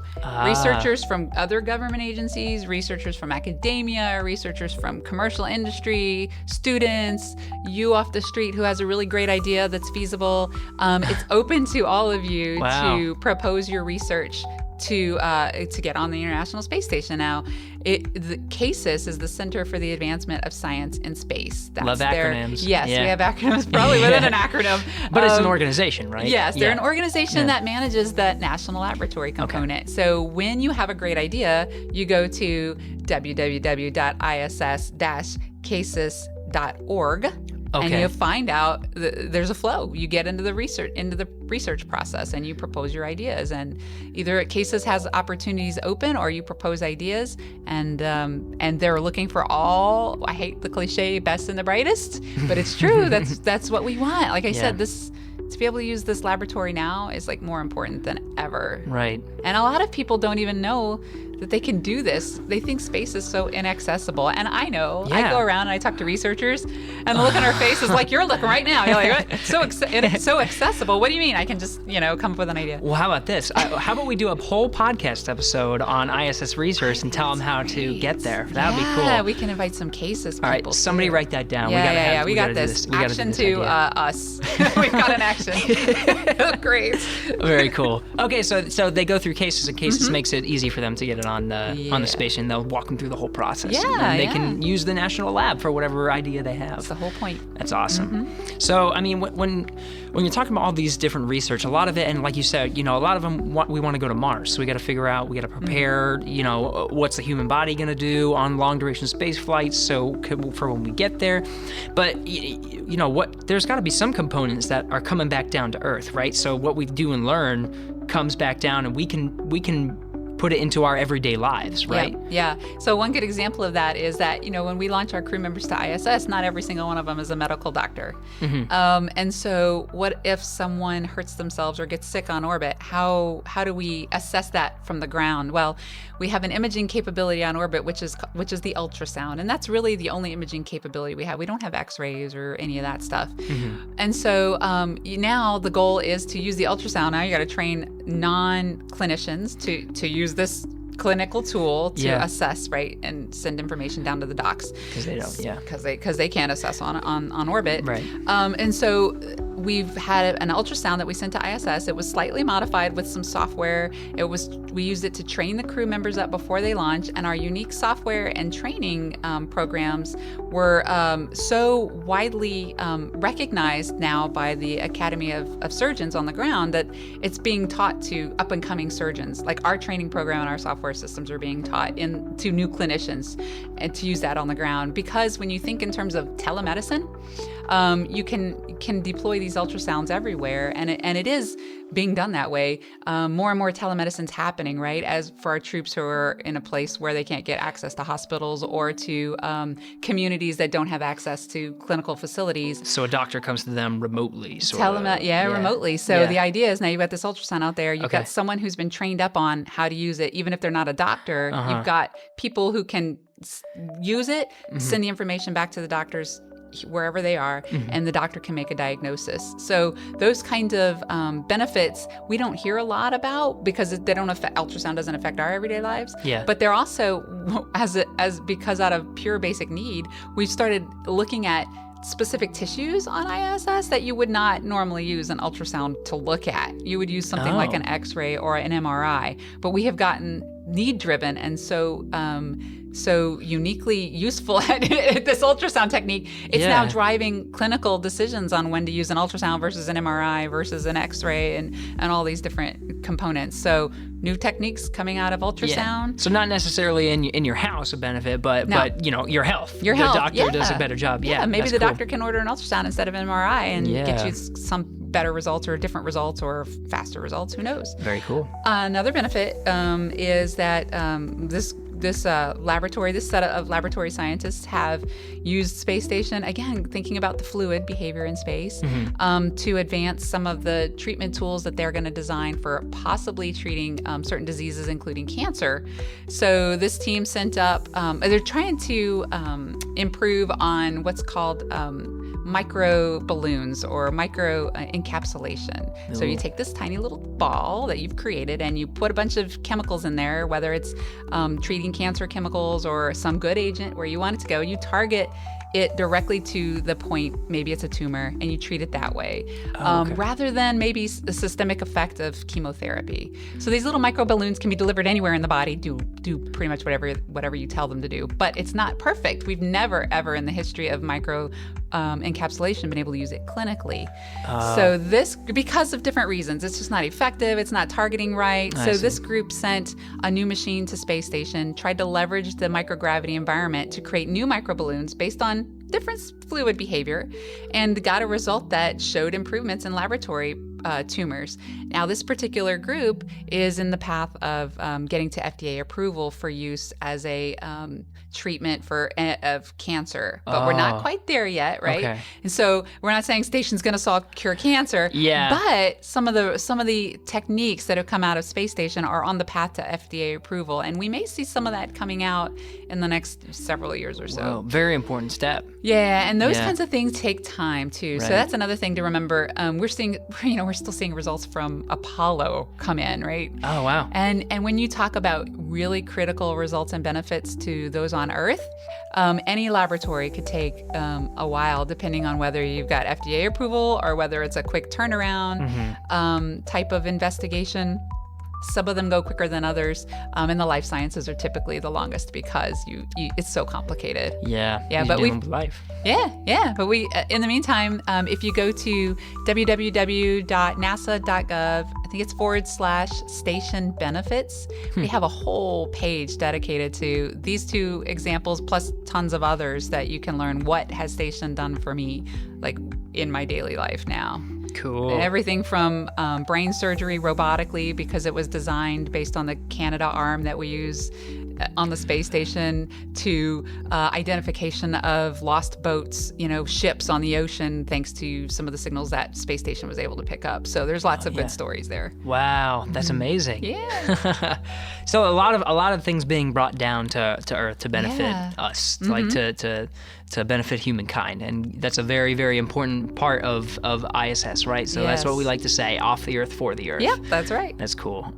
researchers from other government agencies, researchers from academia, researchers from commercial industry, students, you off the street who has a really great idea that's feasible. It's open to all of you to propose your research to get on the International Space Station. Now, the CASIS is the Center for the Advancement of Science in Space. That's Love acronyms. Yes, we have acronyms probably within an acronym. But it's an organization, right? Yes, they're an organization that manages the national laboratory component. Okay. So when you have a great idea, you go to www.iss-casis.org. Okay. And you find out there's a flow. You get into the research process, and you propose your ideas. And either CASIS has opportunities open, or you propose ideas, and they're looking for all. I hate the cliche, best and the brightest, but it's true. That's what we want. Like I said, to be able to use this laboratory now is like more important than ever. Right. And a lot of people don't even know that they can do this. They think space is so inaccessible. And I know. Yeah. I go around and I talk to researchers, and the look on our face is like, you're looking right now. You're like, what? It's so accessible. What do you mean? I can just, come up with an idea. Well, how about this? How about we do a whole podcast episode on ISS research and tell them how to get there? That would be cool. Yeah, we can invite some CASIS people. All right, somebody write that down. We got this. Action to us. We've got an action. Great. Very cool. Okay, so they go through CASIS, and CASIS makes it easy for them to get it on the station. They'll walk them through the whole process. Yeah, and they can use the national lab for whatever idea they have. That's the whole point. That's awesome. So, I mean, when you're talking about all these different research, a lot of it, and like you said, a lot of them, we want to go to Mars. So we got to figure out, we got to prepare, what's the human body going to do on long duration space flights for when we get there. But, there's got to be some components that are coming back down to Earth, right? So what we do and learn comes back down, and we can put it into our everyday lives, right? Yeah. So one good example of that is that, when we launch our crew members to ISS, not every single one of them is a medical doctor. And so what if someone hurts themselves or gets sick on orbit? How do we assess that from the ground? Well, we have an imaging capability on orbit, which is the ultrasound. And that's really the only imaging capability we have. We don't have x-rays or any of that stuff. And so now the goal is to use the ultrasound. Now you got to train non-clinicians to use this clinical tool to assess, right, and send information down to the docs. Because they don't, Because they can't assess on orbit. Right. And so we've had an ultrasound that we sent to ISS. It was slightly modified with some software. We used it to train the crew members up before they launch, and our unique software and training programs were so widely recognized now by the Academy of Surgeons on the ground that it's being taught to up-and-coming surgeons. Like our training program and our software systems are being taught to new clinicians and to use that on the ground. Because when you think in terms of telemedicine, you can deploy these ultrasounds everywhere, and it is being done that way. More and more telemedicine's happening, right? As for our troops who are in a place where they can't get access to hospitals or to communities that don't have access to clinical facilities. So a doctor comes to them remotely, remotely. So the idea is now you've got this ultrasound out there. You've got someone who's been trained up on how to use it, even if they're not a doctor. You've got people who can use it, send the information back to the doctors wherever they are, and the doctor can make a diagnosis. So those kinds of benefits we don't hear a lot about because ultrasound doesn't affect our everyday lives. Yeah. But they're also because out of pure basic need, we've started looking at specific tissues on ISS that you would not normally use an ultrasound to look at. You would use something like an X-ray or an MRI, but we have gotten need-driven and so uniquely useful at this ultrasound technique. It's now driving clinical decisions on when to use an ultrasound versus an MRI versus an X-ray and all these different components. So new techniques coming out of ultrasound. Yeah. So not necessarily in your house a benefit, but your health. Your health. The doctor does a better job. Yeah, maybe the doctor can order an ultrasound instead of an MRI and get you some better results or different results or faster results. Who knows? Very cool. Another benefit is that this laboratory, this set of laboratory scientists have used space station, again, thinking about the fluid behavior in space, to advance some of the treatment tools that they're going to design for possibly treating certain diseases, including cancer. So this team sent up, they're trying to improve on what's called micro balloons or micro encapsulation. So you take this tiny little ball that you've created and you put a bunch of chemicals in there, whether it's treating cancer chemicals or some good agent where you want it to go. You target it directly to the point, maybe it's a tumor, and you treat it that way, rather than maybe a systemic effect of chemotherapy. So these little micro balloons can be delivered anywhere in the body, do pretty much whatever you tell them to do, but it's not perfect. We've never, ever in the history of micro encapsulation been able to use it clinically. So this, because of different reasons, it's just not effective, it's not targeting right. This group sent a new machine to space station, tried to leverage the microgravity environment to create new microballoons based on different fluid behavior, and got a result that showed improvements in laboratory tumors. Now, this particular group is in the path of getting to FDA approval for use as a treatment of cancer, but we're not quite there yet, right? Okay. And so we're not saying station's going to cure cancer, but some of the techniques that have come out of space station are on the path to FDA approval, and we may see some of that coming out in the next several years or so. Wow, very important step. Yeah, and those kinds of things take time too. Right. So that's another thing to remember. We're still seeing results from Apollo come in, right? Oh, wow. And when you talk about really critical results and benefits to those on Earth, any laboratory could take a while, depending on whether you've got FDA approval or whether it's a quick turnaround type of investigation. Some of them go quicker than others, and the life sciences are typically the longest because it's so complicated. But we've life. But we, in the meantime, if you go to www.nasa.gov, I think it's /station benefits. We have a whole page dedicated to these two examples, plus tons of others that you can learn what has station done for me, like in my daily life now. Cool. Everything from brain surgery robotically, because it was designed based on the Canada arm that we use on the space station, to identification of lost boats, ships on the ocean, thanks to some of the signals that space station was able to pick up. So there's lots of good stories there. Wow, that's amazing. Yeah. So a lot of things being brought down to Earth to benefit us, like to benefit humankind, and that's a very, very important part of ISS, right? So that's what we like to say: off the Earth, for the Earth. Yep, that's right. That's cool.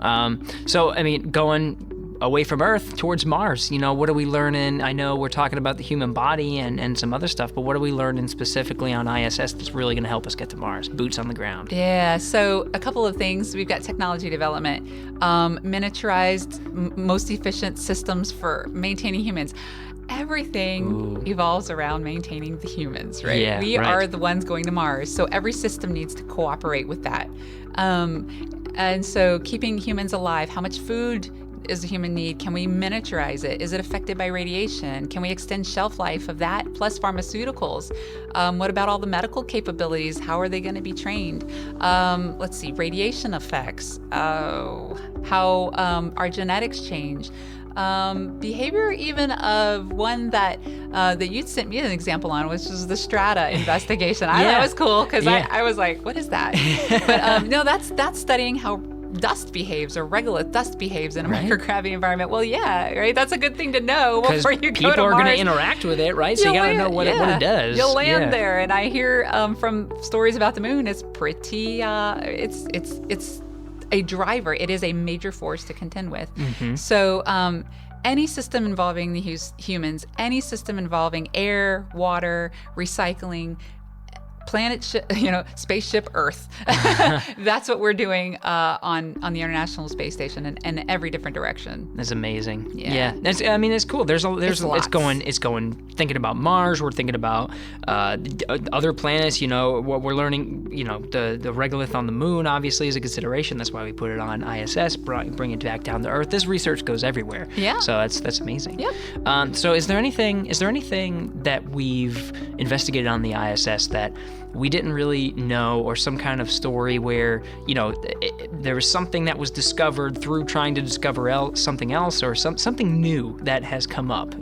So I mean, going away from Earth towards Mars, what are we learning? I know we're talking about the human body and some other stuff, but what are we learning specifically on ISS that's really going to help us get to Mars? Boots on the ground. Yeah, so a couple of things. We've got technology development, miniaturized, most efficient systems for maintaining humans. Everything evolves around maintaining the humans, right? Yeah, we right. are the ones going to Mars, so every system needs to cooperate with that. And so keeping humans alive, how much food is a human need? Can we miniaturize it? Is it affected by radiation? Can we extend shelf life of that plus pharmaceuticals? What about all the medical capabilities? How are they going to be trained? Let's see, radiation effects, how our genetics change. Behavior even of one that you sent me an example on, which was the strata investigation. I thought that was cool because I was like, what is that? But no, that's studying how dust behaves, or regolith dust behaves in a microgravity environment. Well, yeah, right? That's a good thing to know before you go to Mars. People are going to interact with it, right? So you got to know what it does. You'll land there, and I hear from stories about the moon, it's pretty, it's a driver. It is a major force to contend with. Mm-hmm. So any system involving the humans, any system involving air, water, recycling, spaceship Earth. That's what we're doing on the International Space Station in every different direction. That's amazing. Yeah. It's cool. There's lots. It's going thinking about Mars. We're thinking about other planets. What we're learning. The regolith on the moon obviously is a consideration. That's why we put it on ISS. Bring it back down to Earth. This research goes everywhere. Yeah. So that's amazing. Yep. So is there anything that we've investigated on the ISS that we didn't really know, or some kind of story where there was something that was discovered through trying to discover something else, or something new that has come up?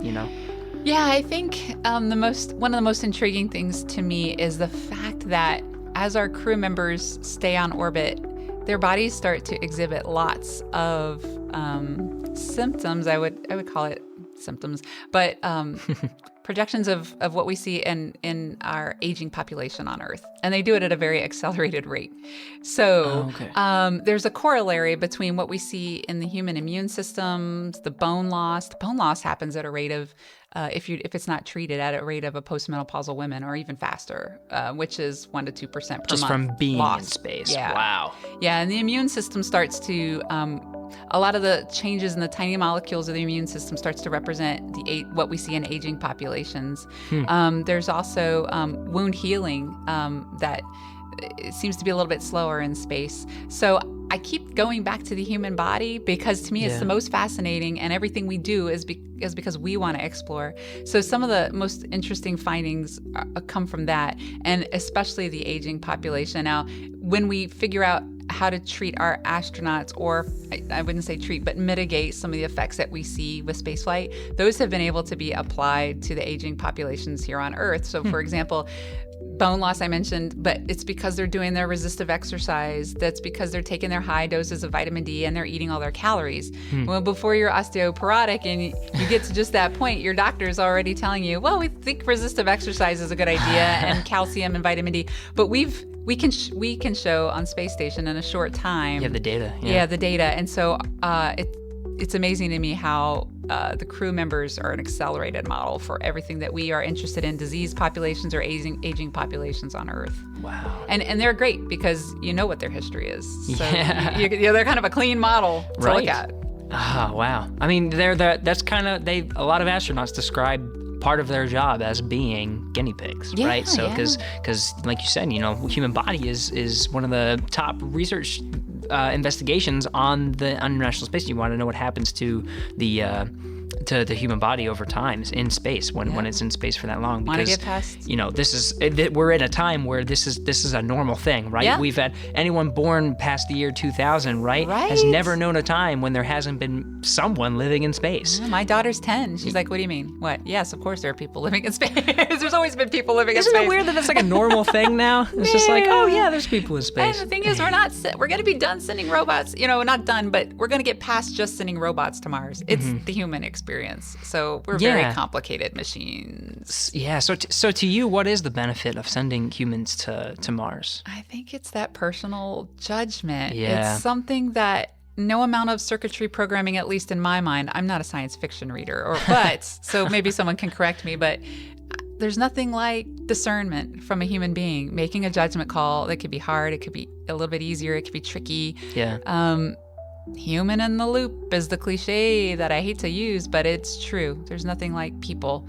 Yeah, I think one of the most intriguing things to me is the fact that as our crew members stay on orbit, their bodies start to exhibit lots of symptoms. I would call it symptoms, but projections of what we see in our aging population on Earth. And they do it at a very accelerated rate. So there's a corollary between what we see in the human immune systems, the bone loss. The bone loss happens at a rate of, if it's not treated, at a rate of a postmenopausal woman, or even faster, which is 1% to 2% per month. Just from being loss. in space. Yeah. Wow. Yeah, and the immune system starts to a lot of the changes in the tiny molecules of the immune system starts to represent what we see in aging populations. There's also wound healing that it seems to be a little bit slower in space. So I keep going back to the human body because to me it's the most fascinating, and everything we do is because we want to explore. So some of the most interesting findings come from that, and especially the aging population. Now, when we figure out how to treat our astronauts, or I wouldn't say treat, but mitigate some of the effects that we see with spaceflight, those have been able to be applied to the aging populations here on Earth. So for example, bone loss I mentioned, but it's because they're doing their resistive exercise. That's because they're taking their high doses of vitamin D and they're eating all their calories. Well, before you're osteoporotic and you get to just that point, your doctor's already telling you, well, we think resistive exercise is a good idea and calcium and vitamin D. But we can show on space station in a short time. You have the data. Yeah, the data. And so it's amazing to me how the crew members are an accelerated model for everything that we are interested in, disease populations or aging populations on Earth. Wow. And they're great because you know what their history is. So they're kind of a clean model to look at. Ah, wow. I mean, that's kind of, a lot of astronauts describe part of their job as being guinea pigs, right? So because like you said, human body is one of the top research investigations on the International Space. You want to know what happens to the to the human body over time in space when it's in space for that long. Want to Because get past? we're in a time where this is a normal thing, right? Yeah. We've had anyone born past the year 2000, right, has never known a time when there hasn't been someone living in space. My daughter's 10. She's like, what do you mean? What? Yes, of course there are people living in space. There's always been people living in space. Isn't it weird that that's like a normal thing now? It's just like, oh yeah, there's people in space. And the thing is, we're going to be done sending robots, not done, but we're going to get past just sending robots to Mars. It's the human experience. So we're very complicated machines. Yeah. So to you, what is the benefit of sending humans to Mars? I think it's that personal judgment. Yeah. It's something that no amount of circuitry programming, at least in my mind, I'm not a science fiction reader, so maybe someone can correct me, but there's nothing like discernment from a human being, making a judgment call. That could be hard. It could be a little bit easier. It could be tricky. Yeah. Human in the loop is the cliche that I hate to use, but it's true. There's nothing like people.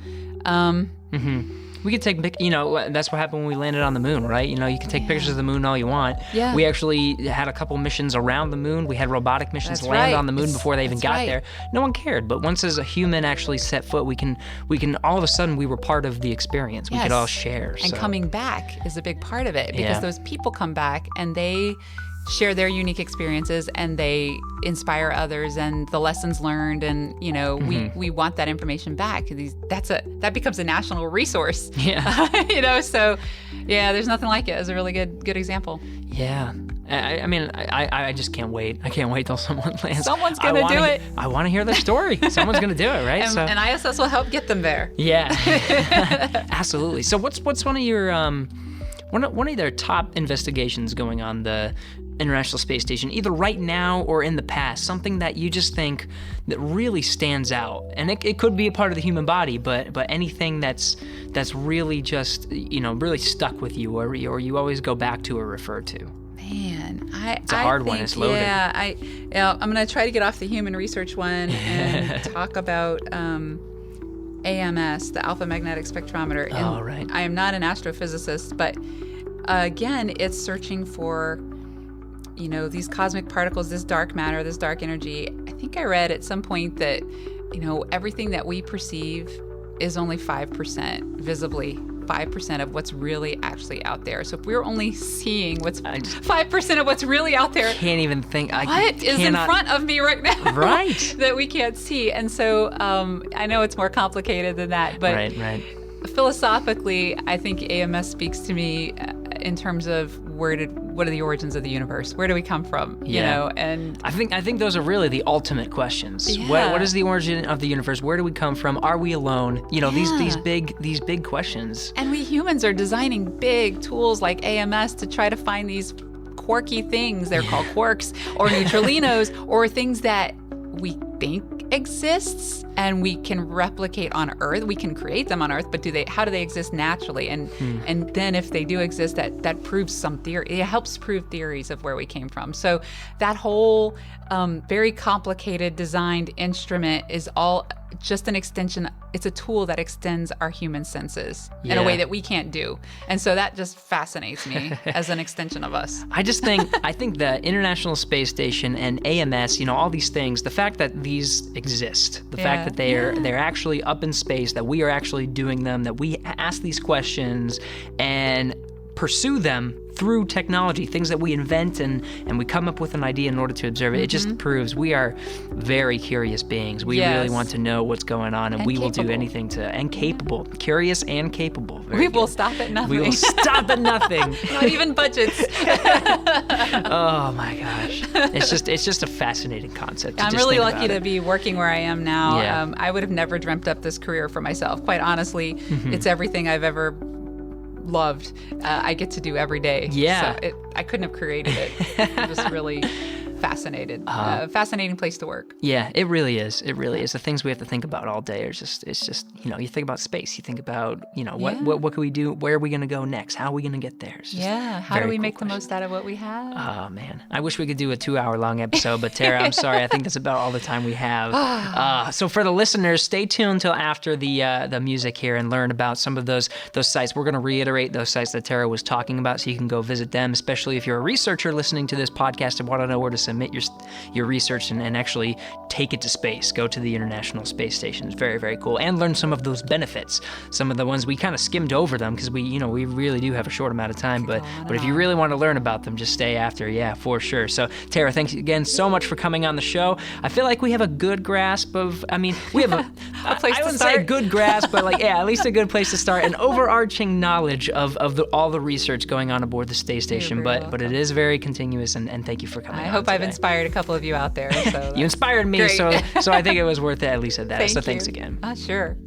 We could take, that's what happened when we landed on the moon, right? You can take pictures of the moon all you want. Yeah. We actually had a couple missions around the moon. We had robotic missions land on the moon before they even got there. No one cared. But once as a human actually set foot, we can all of a sudden we were part of the experience. We could all share. And coming back is a big part of it, because those people come back and they share their unique experiences and they inspire others and the lessons learned, and we want that information back. That becomes a national resource. Yeah. So there's nothing like it as a really good example. Yeah. I just can't wait. I can't wait till someone lands. Someone's gonna do it. I want to hear their story. Someone's gonna do it, right? And ISS will help get them there. Yeah. Absolutely. So what's one of your one of their top investigations going on the International Space Station, either right now or in the past, something that you just think that really stands out? And it could be a part of the human body, but anything that's really just, really stuck with you, or you always go back to or refer to. Man, it's a hard one. It's loaded. Yeah, I'm going to try to get off the human research one and talk about AMS, the alpha magnetic spectrometer. Oh, right. I am not an astrophysicist, but again, it's searching for these cosmic particles, this dark matter, this dark energy. I think I read at some point that, everything that we perceive is only 5% visibly, 5% of what's really actually out there. So if we're only seeing 5% of what's really out there, can't even think. What is in front of me right now? Right. That we can't see. And so I know it's more complicated than that, but right. Philosophically, I think AMS speaks to me in terms of what are the origins of the universe? Where do we come from? And I think those are really the ultimate questions. Yeah. What is the origin of the universe? Where do we come from? Are we alone? These big questions. And we humans are designing big tools like AMS to try to find these quirky things. They're called quarks or neutralinos, or things that we think exists and we can replicate on Earth. We can create them on Earth, but how do they exist naturally? And then if they do exist, that proves some theory. It helps prove theories of where we came from. So that whole very complicated designed instrument is all just an extension. It's a tool that extends our human senses in a way that we can't do. And so that just fascinates me as an extension of us. I think the International Space Station and AMS, all these things, the fact that these exist, the fact that they're actually up in space, that we are actually doing them, that we ask these questions and pursue them through technology, things that we invent and we come up with an idea in order to observe it. It just proves we are very curious beings. We really want to know what's going on, and we will do anything and capable, curious and capable. We will stop at nothing. We will stop at nothing. Not even budgets. Oh my gosh. It's just a fascinating concept. I'm really lucky to be working where I am now. Yeah. I would have never dreamt up this career for myself. Quite honestly, it's everything I've ever loved. I get to do every day. Yeah. So I couldn't have created it. I'm just really fascinated. Fascinating place to work. Yeah, it really is. It really is. The things we have to think about all day are it's just, you think about space, you think about, what can we do? Where are we going to go next? How are we going to get there? How do we make the most out of what we have? Oh man, I wish we could do a 2-hour long episode, but Tara, I'm sorry. I think that's about all the time we have. So for the listeners, stay tuned till after the music here and learn about some of those sites. We're going to reiterate those sites that Tara was talking about, so you can go visit them, especially if you're a researcher listening to this podcast and want to know where to submit your research and actually take it to space, go to the International Space Station. It's very, very cool. And learn some of those benefits. Some of the ones we kind of skimmed over them because we really do have a short amount of time. But if you really want to learn about them, just stay after. Yeah, for sure. So Tara, thanks again so much for coming on the show. I feel like we have a good grasp of, we have a place I to wouldn't start. say a good grasp, but at least a good place to start. An overarching knowledge of all the research going on aboard the space station. But it is very continuous, and thank you for coming on I hope I've today. inspired a couple of you out there. So You inspired me, great. so I think it was worth it at least at that. So thanks you. again. Sure.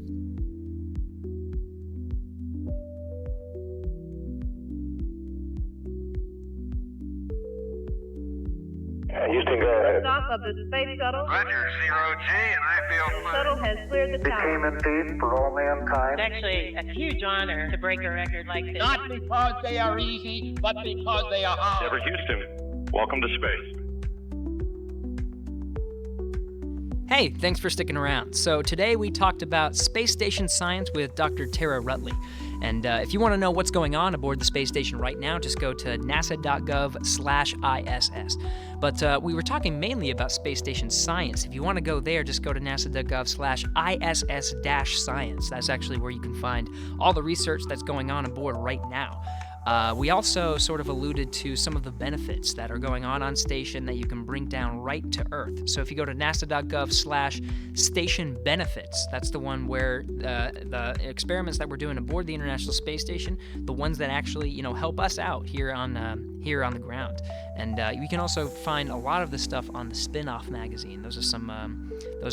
Houston, go ahead. Stop of the space shuttle. Roger, 0G, and I feel The shuttle has cleared the tower. Payment date for all mankind. It's actually a huge honor to break a record like this. Not because they are easy, but because they are hard. Deborah Houston, welcome to space. Hey, thanks for sticking around. So today we talked about space station science with Dr. Tara Rutley. And if you want to know what's going on aboard the space station right now, just go to nasa.gov/ISS. But we were talking mainly about space station science. If you want to go there, just go to nasa.gov/ISS-science. That's actually where you can find all the research that's going on aboard right now. We also sort of alluded to some of the benefits that are going on station that you can bring down right to Earth. So if you go to nasa.gov/station benefits, that's the one where the experiments that we're doing aboard the International Space Station, the ones that actually help us out here on the ground. And you can also find a lot of this stuff on the Spin-Off magazine. Those are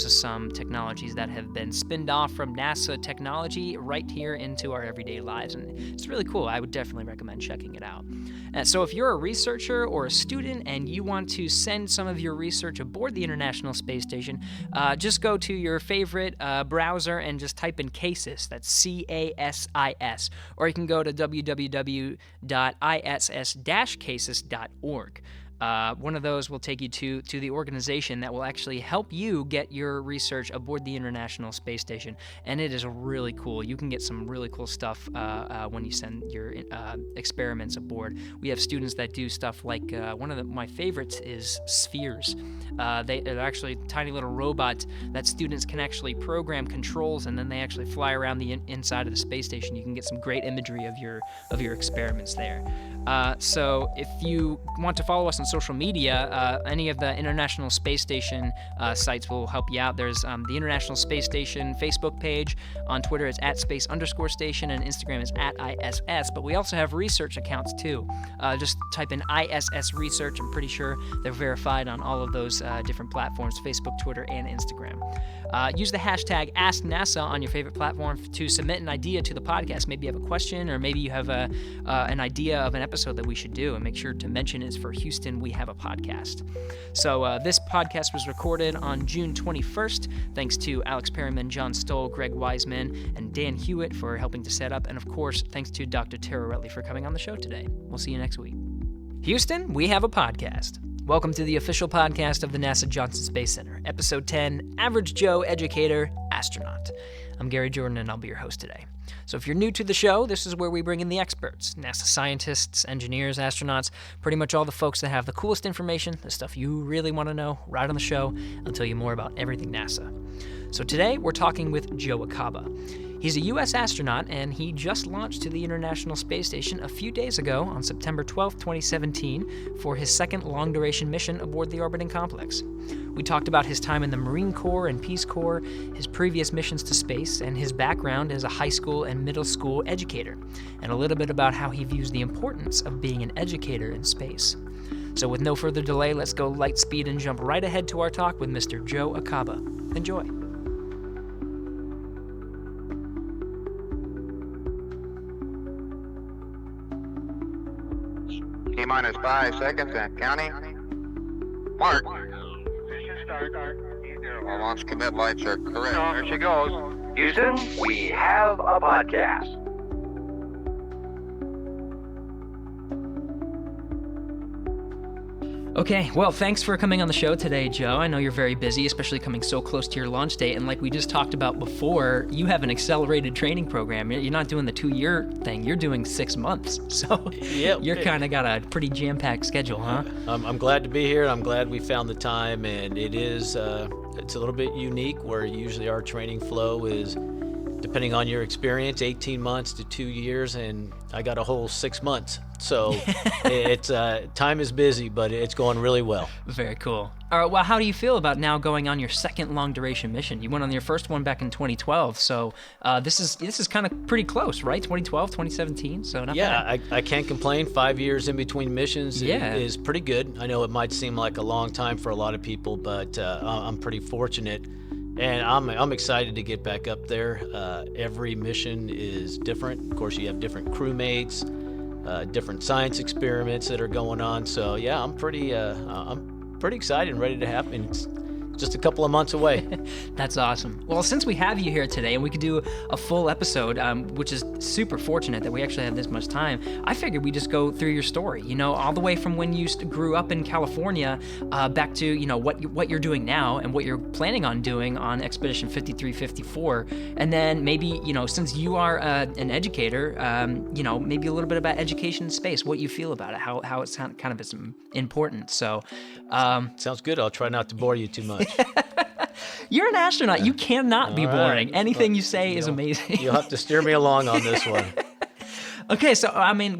some technologies that have been spinned off from NASA technology right here into our everyday lives, and it's really cool. I would definitely recommend checking it out. So if you're a researcher or a student and you want to send some of your research aboard the International Space Station, just go to your favorite browser and just type in CASIS. That's CASIS. Or you can go to www.iss-casis.org. One of those will take you to the organization that will actually help you get your research aboard the International Space Station, and it is really cool. You can get some really cool stuff when you send your experiments aboard. We have students that do stuff like one of my favorites is spheres. They're actually tiny little robots that students can actually program controls, and then they actually fly around the inside of the space station. You can get some great imagery of your experiments there. So if you want to follow us on social media, any of the International Space Station sites will help you out. There's the International Space Station Facebook page. On Twitter, it's @space_station, and Instagram is @ISS. But we also have research accounts too. Just type in ISS Research. I'm pretty sure they're verified on all of those different platforms, Facebook, Twitter, and Instagram. Use the hashtag AskNASA on your favorite platform to submit an idea to the podcast. Maybe you have a question, or maybe you have an idea of an episode that we should do, and make sure to mention it's for Houston We Have a Podcast. So this podcast was recorded on June 21st. Thanks to Alex Perryman, John Stoll, Greg Wiseman, and Dan Hewitt for helping to set up. And of course, thanks to Dr. Tara Rutley for coming on the show today. We'll see you next week. Houston, we have a podcast. Welcome to the official podcast of the NASA Johnson Space Center, Episode 10, Average Joe Educator, Astronaut. I'm Gary Jordan, and I'll be your host today. So if you're new to the show, this is where we bring in the experts, NASA scientists, engineers, astronauts, pretty much all the folks that have the coolest information, the stuff you really want to know, right on the show. I'll tell you more about everything NASA. So today, we're talking with Joe Acaba. He's a U.S. astronaut, and he just launched to the International Space Station a few days ago on September 12, 2017, for his second long-duration mission aboard the orbiting complex. We talked about his time in the Marine Corps and Peace Corps, his previous missions to space, and his background as a high school and middle school educator, and a little bit about how he views the importance of being an educator in space. So with no further delay, let's go light speed and jump right ahead to our talk with Mr. Joe Acaba. Enjoy. T-minus 5 seconds and counting. Mark. All launch commit lights are correct. There she goes. Houston, we have a podcast. Okay, well, thanks for coming on the show today, Joe. I know you're very busy, especially coming so close to your launch date. And like we just talked about before, you have an accelerated training program. You're not doing the 2-year thing. You're doing 6 months. So you're kind of got a pretty jam-packed schedule, huh? I'm glad to be here. I'm glad we found the time. And it is, it's a little bit unique where usually our training flow is, depending on your experience, 18 months to 2 years. And I got a whole 6 months. So it's time is busy, but it's going really well. Very cool. All right, well, how do you feel about now going on your second long-duration mission? You went on your first one back in 2012, so this is kind of pretty close, right? 2012, 2017, so not bad. I can't complain. 5 years in between missions is pretty good. I know it might seem like a long time for a lot of people, but I'm pretty fortunate. And I'm excited to get back up there. Every mission is different. Of course, you have different crewmates, different science experiments that are going on. So yeah, I'm pretty excited and ready to happen. It's just a couple of months away. That's awesome. Well, since we have you here today and we could do a full episode, which is super fortunate that we actually have this much time, I figured we'd just go through your story, all the way from when you grew up in California back to, what you're doing now and what you're planning on doing on Expedition 5354. And then maybe, since you are an educator, maybe a little bit about education in space, what you feel about it, how it's kind of it's important. So sounds good. I'll try not to bore you too much. You're an astronaut. You cannot be boring. Anything you say is amazing. You'll have to steer me along on this one. Okay, so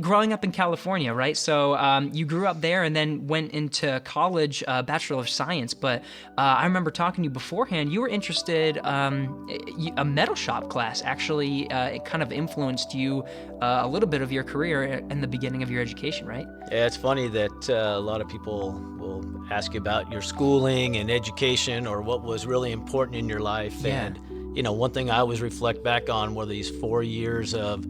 growing up in California, right? So you grew up there and then went into college, Bachelor of Science. But I remember talking to you beforehand. You were interested. A metal shop class actually it kind of influenced you a little bit of your career in the beginning of your education, right? Yeah, it's funny that a lot of people will ask you about your schooling and education or what was really important in your life. Yeah. And one thing I always reflect back on were these 4 years of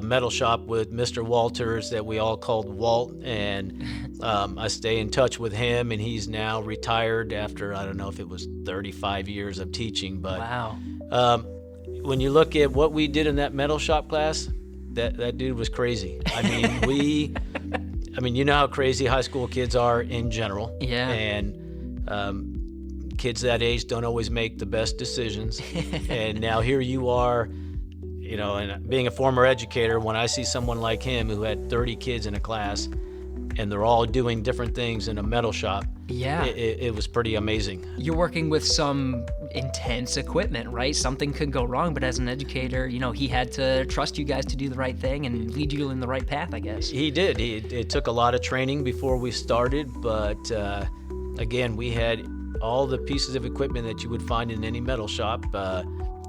metal shop with Mr. Walters that we all called Walt, and I stay in touch with him, and he's now retired after, I don't know if it was 35 years of teaching, but wow. When you look at what we did in that metal shop class, that dude was crazy. I mean, you know how crazy high school kids are in general. Yeah. And kids that age don't always make the best decisions. And now here you are, and being a former educator, when I see someone like him who had 30 kids in a class and they're all doing different things in a metal shop, it was pretty amazing. You're working with some intense equipment, right? Something could go wrong, but as an educator, he had to trust you guys to do the right thing and lead you in the right path, I guess. He did. It took a lot of training before we started, but again, we had all the pieces of equipment that you would find in any metal shop.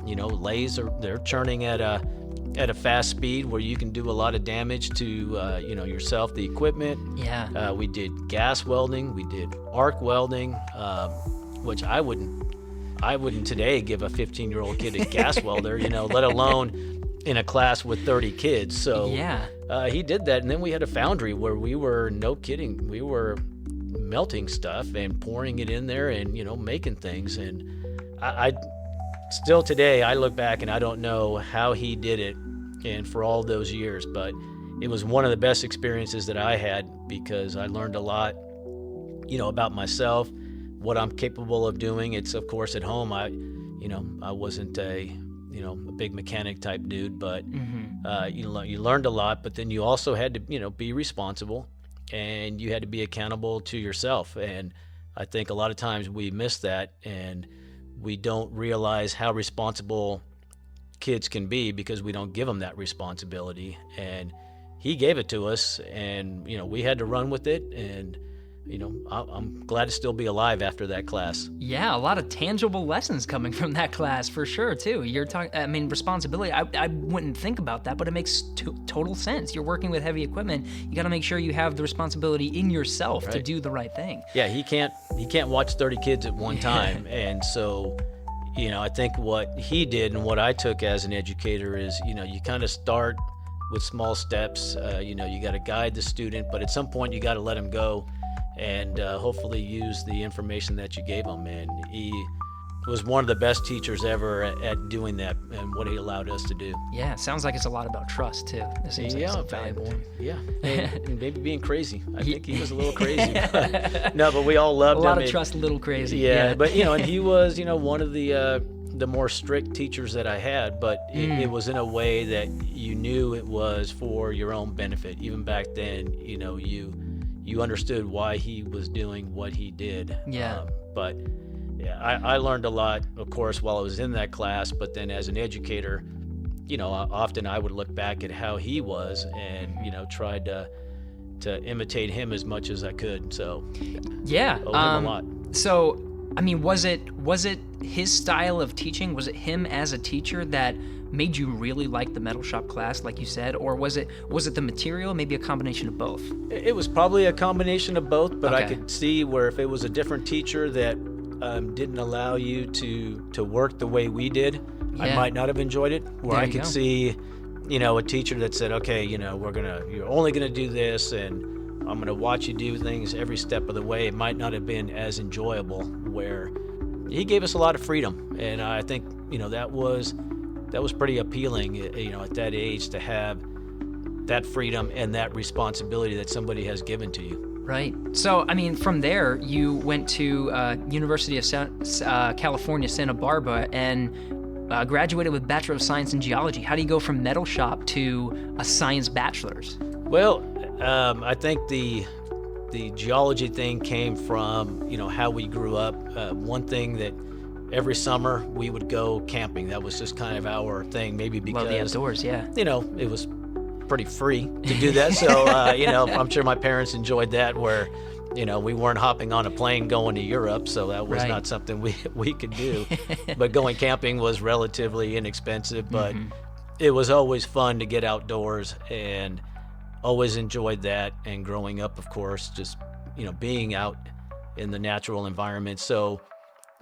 Lathes they're churning at a fast speed where you can do a lot of damage to yourself, the equipment. Yeah. We did gas welding, we did arc welding, which I wouldn't today give a 15-year-old kid a gas welder, let alone in a class with 30 kids. So he did that, and then we had a foundry where we were, no kidding, we were melting stuff and pouring it in there and making things. And I still today, I look back and I don't know how he did it and for all those years, but it was one of the best experiences that I had because I learned a lot, about myself, what I'm capable of doing. It's, of course, at home, I wasn't a big mechanic type dude, but you learned a lot, but then you also had to, be responsible and you had to be accountable to yourself. And I think a lot of times we miss that and we don't realize how responsible kids can be because we don't give them that responsibility. And he gave it to us, and we had to run with it. And I'm glad to still be alive after that class. Yeah, a lot of tangible lessons coming from that class for sure too. You're talking, responsibility. I wouldn't think about that, but it makes total sense. You're working with heavy equipment. You got to make sure you have the responsibility in yourself to do the right thing. Yeah, he can't watch 30 kids at one time, and so. I think what he did and what I took as an educator is, you kind of start with small steps. You got to guide the student, but at some point you got to let him go and hopefully use the information that you gave him. And was one of the best teachers ever at doing that and what he allowed us to do. Yeah, sounds like it's a lot about trust too. It seems like it's a valuable one. Yeah, and maybe being crazy. I think he was a little crazy. No, but we all loved him. A lot of trust, a little crazy. Yeah, but and he was one of the more strict teachers that I had, but it was in a way that you knew it was for your own benefit. Even back then, you understood why he was doing what he did. Yeah. But yeah, I learned a lot, of course, while I was in that class. But then as an educator, often I would look back at how he was and tried to imitate him as much as I could. So yeah, owed him a lot. So I mean, was it his style of teaching? Was it him as a teacher that made you really like the metal shop class, like you said, or was it the material? Maybe a combination of both. It was probably a combination of both, but Okay. I could see where if it was a different teacher that didn't allow you to work the way we did, I Yeah. might not have enjoyed it. Where There I you could go. see, a teacher that said, okay, you're only gonna do this, and I'm gonna watch you do things every step of the way. It might not have been as enjoyable. Where he gave us a lot of freedom, and I think that was pretty appealing. At that age to have that freedom and that responsibility that somebody has given to you. Right. So, I mean, from there, you went to University of California, Santa Barbara, and graduated with Bachelor of Science in Geology. How do you go from metal shop to a science bachelor's? Well, I think the geology thing came from, how we grew up. One thing that every summer we would go camping. That was just kind of our thing, maybe because, Love the outdoors, yeah. it was pretty free to do that. So, I'm sure my parents enjoyed that where, we weren't hopping on a plane going to Europe. So that was Right. not something we could do. But going camping was relatively inexpensive, but it was always fun to get outdoors and always enjoyed that. And growing up, of course, just, being out in the natural environment. So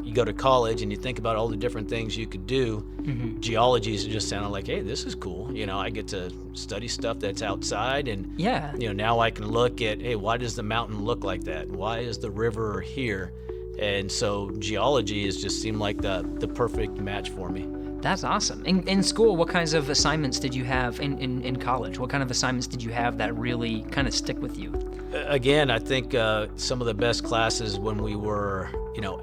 you go to college and you think about all the different things you could do. Geology just sounded like, hey, this is cool. I get to study stuff that's outside, and Yeah. now I can look at, hey, why does the mountain look like that? Why is the river here? And so geology has just seemed like the perfect match for me. That's awesome. In school, what kinds of assignments did you have in college? What kind of assignments did you have that really kind of stick with you? Again, I think some of the best classes when we were,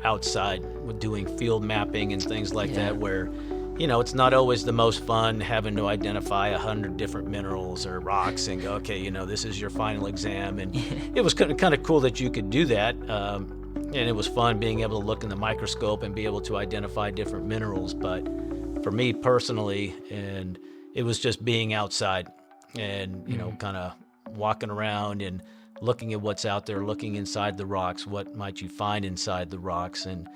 outside with doing field mapping and things like Yeah. that, where, it's not always the most fun having to identify 100 different minerals or rocks and go, okay, this is your final exam. And it was kind of cool that you could do that. And it was fun being able to look in the microscope and be able to identify different minerals. But for me personally, and it was just being outside and, kind of walking around and looking at what's out there, looking inside the rocks, what might you find inside the rocks. And,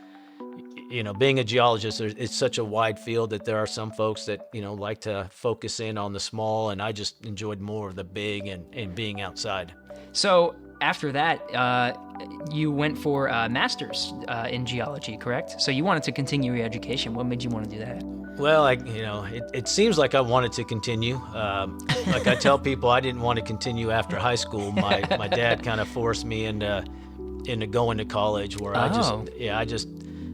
being a geologist, it's such a wide field that there are some folks that, like to focus in on the small, and I just enjoyed more of the big and being outside. So after that, you went for a master's in geology, correct? So you wanted to continue your education. What made you want to do that? Well, it seems like I wanted to continue. Like I tell people, I didn't want to continue after high school. My dad kind of forced me into going to college, where I just,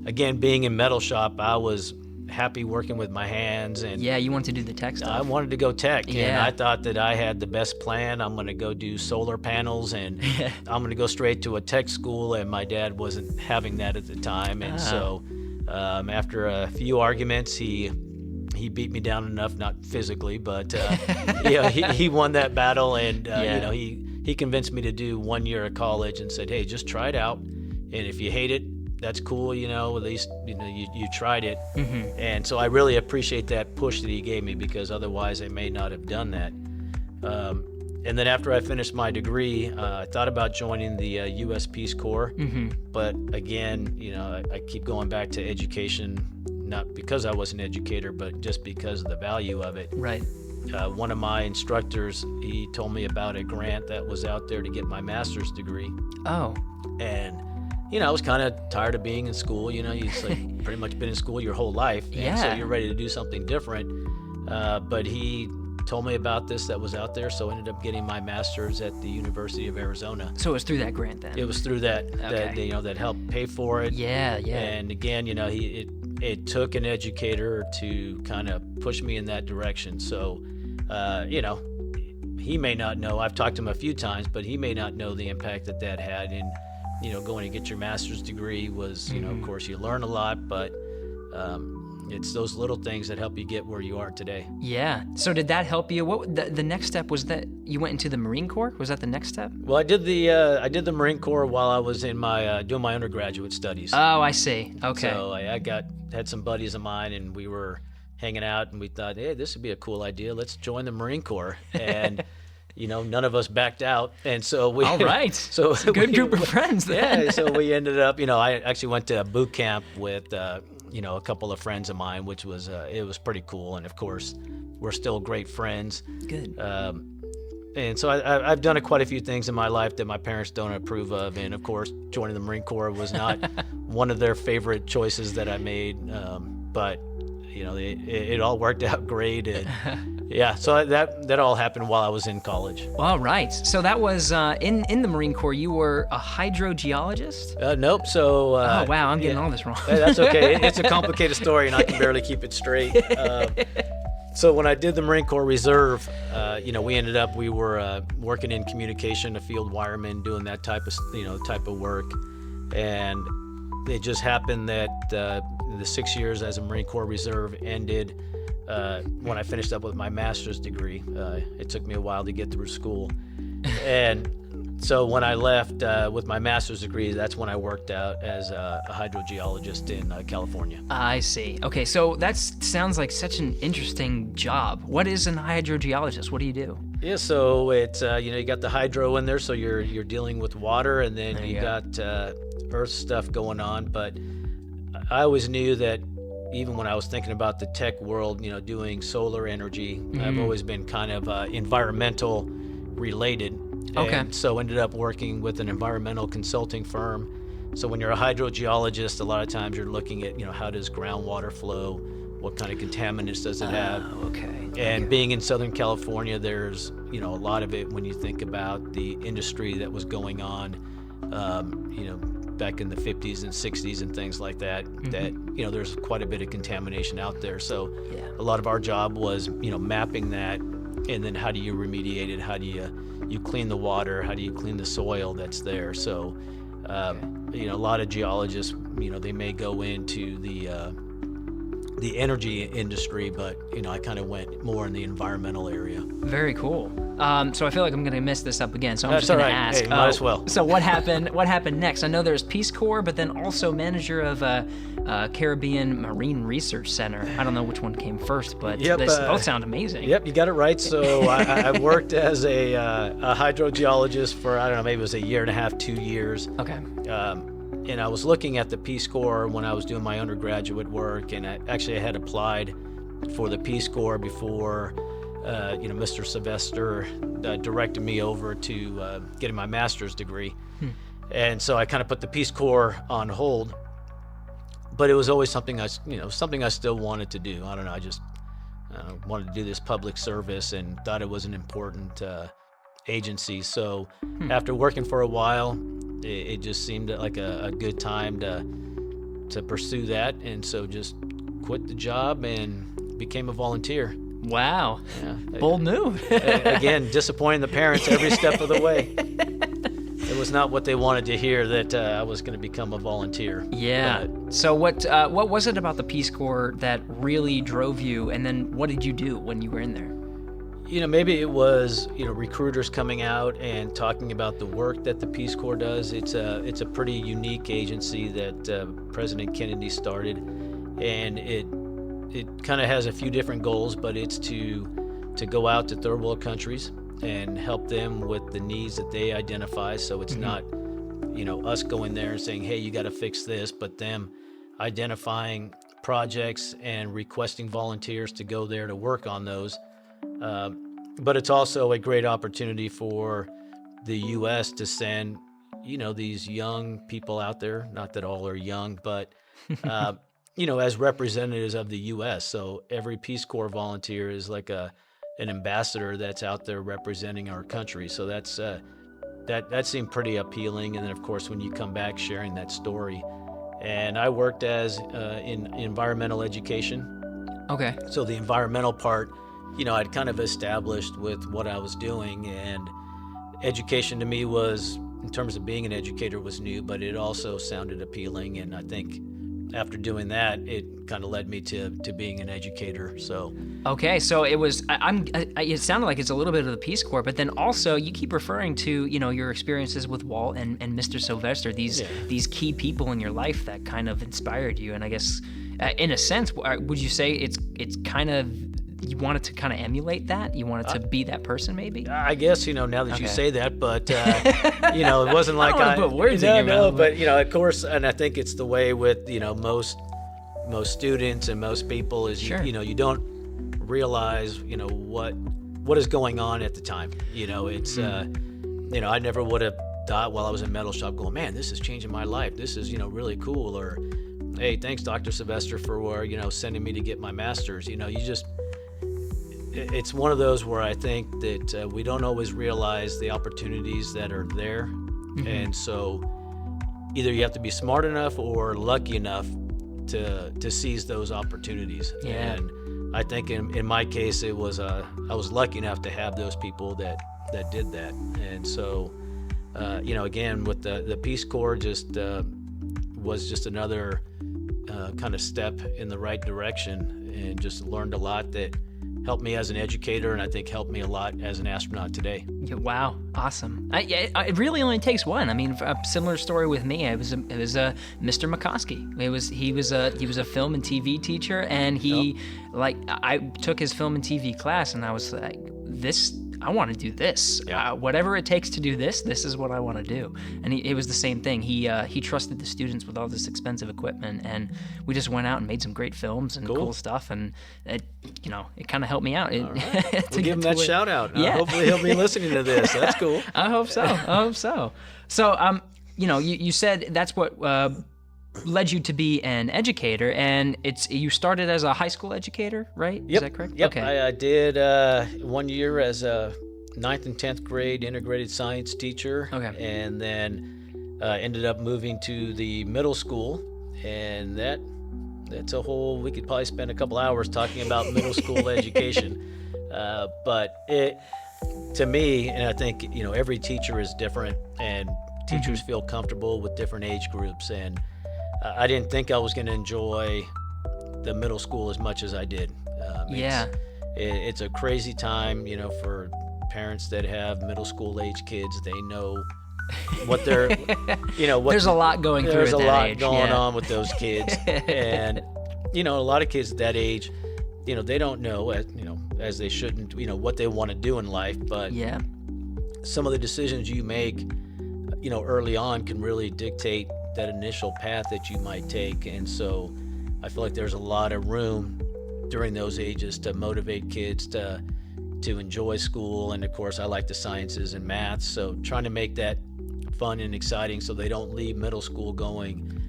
again, being in metal shop, I was happy working with my hands, and Yeah, you wanted to do the tech stuff. I wanted to go tech, and Yeah. I thought that I had the best plan. I'm going to go do solar panels, and I'm going to go straight to a tech school, and my dad wasn't having that at the time. And so after a few arguments, he beat me down enough, not physically, but he won that battle, and he convinced me to do 1 year of college and said, hey, just try it out, and if you hate it, that's cool, at least, you tried it. And so I really appreciate that push that he gave me, because otherwise I may not have done that. And then after I finished my degree, I thought about joining the U.S. Peace Corps. But again, I keep going back to education, not because I was an educator, but just because of the value of it. Right. One of my instructors, he told me about a grant that was out there to get my master's degree. Oh. And I was kind of tired of being in school. You've pretty much been in school your whole life, and so Yeah. you're ready to do something different. But he told me about this that was out there, so I ended up getting my master's at the University of Arizona. So it was through that grant then? It was through that, Okay. that helped pay for it. Yeah. And again, it took an educator to kind of push me in that direction. So, he may not know, I've talked to him a few times, but he may not know the impact that had in, going to get your master's degree was, of course you learn a lot, but it's those little things that help you get where you are today. Yeah. So did that help you? What the next step was that you went into the Marine Corps? Was that the next step? Well, I did the Marine Corps while I was in my doing my undergraduate studies. Oh, I see. Okay. So I had some buddies of mine, and we were hanging out, and we thought, hey, this would be a cool idea. Let's join the Marine Corps. And none of us backed out, and so we. All right. So it's a good group of friends then. Yeah. So we ended up. I actually went to boot camp with a couple of friends of mine, which was it was pretty cool. And of course, we're still great friends. Good. And so I've done quite a few things in my life that my parents don't approve of, and of course, joining the Marine Corps was not one of their favorite choices that I made. But it all worked out great, and yeah. So that all happened while I was in college. All right. So that was in the Marine Corps. You were a hydrogeologist? Nope. So. Oh wow, I'm getting all this wrong. That's okay. It's a complicated story, and I can barely keep it straight. So when I did the Marine Corps Reserve, we were working in communication, a field wireman, doing that type of work, and it just happened that the 6 years as a Marine Corps Reserve ended when I finished up with my master's degree. It took me a while to get through school, and so when I left with my master's degree, that's when I worked out as a hydrogeologist in California. I see. Okay, so that sounds like such an interesting job. What is a hydrogeologist? What do you do? Yeah, so it's you got the hydro in there, so you're dealing with water, and then you got earth stuff going on. But I always knew that even when I was thinking about the tech world, doing solar energy, I've always been kind of environmental related. Okay. And so ended up working with an environmental consulting firm. So when you're a hydrogeologist, a lot of times you're looking at, how does groundwater flow? What kind of contaminants does it have? Okay. And being in Southern California, there's, a lot of it when you think about the industry that was going on, back in the 50s and 60s and things like that, that, there's quite a bit of contamination out there. So a lot of our job was, mapping that, and then how do you remediate it? How do you clean the water? How do you clean the soil that's there? So, a lot of geologists, they may go into the energy industry, but I kind of went more in the environmental area. Very cool. So I feel like I'm going to mess this up again, so I'm That's just going all to right. ask. Hey, might as well. So what happened? What happened next? I know there's Peace Corps, but then also manager of Caribbean Marine Research Center. I don't know which one came first, but they both sound amazing. Yep, you got it right. So I worked as a hydrogeologist for, I don't know, maybe it was a year and a half, 2 years. Okay. And I was looking at the Peace Corps when I was doing my undergraduate work, and I had applied for the Peace Corps before, Mr. Sylvester directed me over to getting my master's degree. And so I kind of put the Peace Corps on hold, but it was always something I still wanted to do. I don't know, I just wanted to do this public service and thought it was an important agency. So after working for a while, it just seemed like a good time to pursue that, and so just quit the job and became a volunteer. Wow. Yeah. Bold move. Again, disappointing the parents every step of the way. It was not what they wanted to hear, that I was going to become a volunteer. Yeah. So what was it about the Peace Corps that really drove you, and then what did you do when you were in there? Maybe it was, recruiters coming out and talking about the work that the Peace Corps does. It's a pretty unique agency that President Kennedy started, and it kind of has a few different goals, but it's to go out to third world countries and help them with the needs that they identify. So it's not, us going there and saying, hey, you got to fix this, but them identifying projects and requesting volunteers to go there to work on those. But it's also a great opportunity for the U.S. to send, these young people out there, not that all are young, but, as representatives of the U.S. So every Peace Corps volunteer is like a an ambassador that's out there representing our country. So that's that seemed pretty appealing. And then of course when you come back sharing that story, and I worked as in environmental education. Okay. So the environmental part, I'd kind of established with what I was doing, and education to me was, in terms of being an educator, was new, but it also sounded appealing. And I think after doing that, it kind of led me to being an educator. So Okay, so it was. It sounded like it's a little bit of the Peace Corps, but then also you keep referring to your experiences with Walt and Mr. Sylvester, these key people in your life that kind of inspired you. And I guess, in a sense, would you say it's kind of, you wanted to kind of emulate that? You wanted to be that person, maybe? I guess, now that you say that, but, it wasn't like I don't wanna put words in your mouth. But, of course, and I think it's the way with, most students and most people is, Sure. You don't realize, what is going on at the time. It's, I never would have thought while I was in metal shop going, man, this is changing my life. This is, really cool. Or, hey, thanks, Dr. Sylvester, for, sending me to get my master's. It's one of those where I think that we don't always realize the opportunities that are there. Mm-hmm. And so either you have to be smart enough or lucky enough to seize those opportunities. Yeah. And I think in my case, it was I was lucky enough to have those people that did that. And so, again, with the Peace Corps just was just another kind of step in the right direction, and just learned a lot that helped me as an educator, and I think helped me a lot as an astronaut today. Yeah, wow, awesome. It really only takes one. I mean, a similar story with me. It was Mr. McCoskey. He was a film and TV teacher, and I took his film and TV class, and I was like, I want to do this. Yeah. Whatever it takes to do this is what I want to do. And it was the same thing. He trusted the students with all this expensive equipment, and we just went out and made some great films and cool stuff. And it kind of helped me out. All right. We'll give him that shout out. Yeah. Hopefully he'll be listening to this. That's cool. I hope so. So, you said that's what led you to be an educator, and you started as a high school educator, right? Yep. Is that correct? Yep. Okay. I did 1 year as a 9th and 10th grade integrated science teacher. Okay. And then ended up moving to the middle school, and that's a whole, we could probably spend a couple hours talking about middle school education. But it, to me, and I think, every teacher is different, and teachers feel comfortable with different age groups, and I didn't think I was going to enjoy the middle school as much as I did. It's a crazy time, for parents that have middle school age kids. They know what they're, there's a lot going through at that age. There's a lot going on with those kids. And, a lot of kids at that age, they don't know, as they shouldn't, what they want to do in life. But some of the decisions you make, early on can really dictate that initial path that you might take. And so I feel like there's a lot of room during those ages to motivate kids to enjoy school. And of course, I like the sciences and math, so trying to make that fun and exciting so they don't leave middle school going,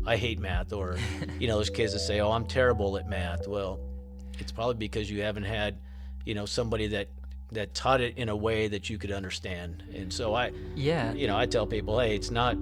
I hate math, or those kids that say, oh, I'm terrible at math. Well, it's probably because you haven't had somebody that taught it in a way that you could understand. And so I tell people, hey, it's not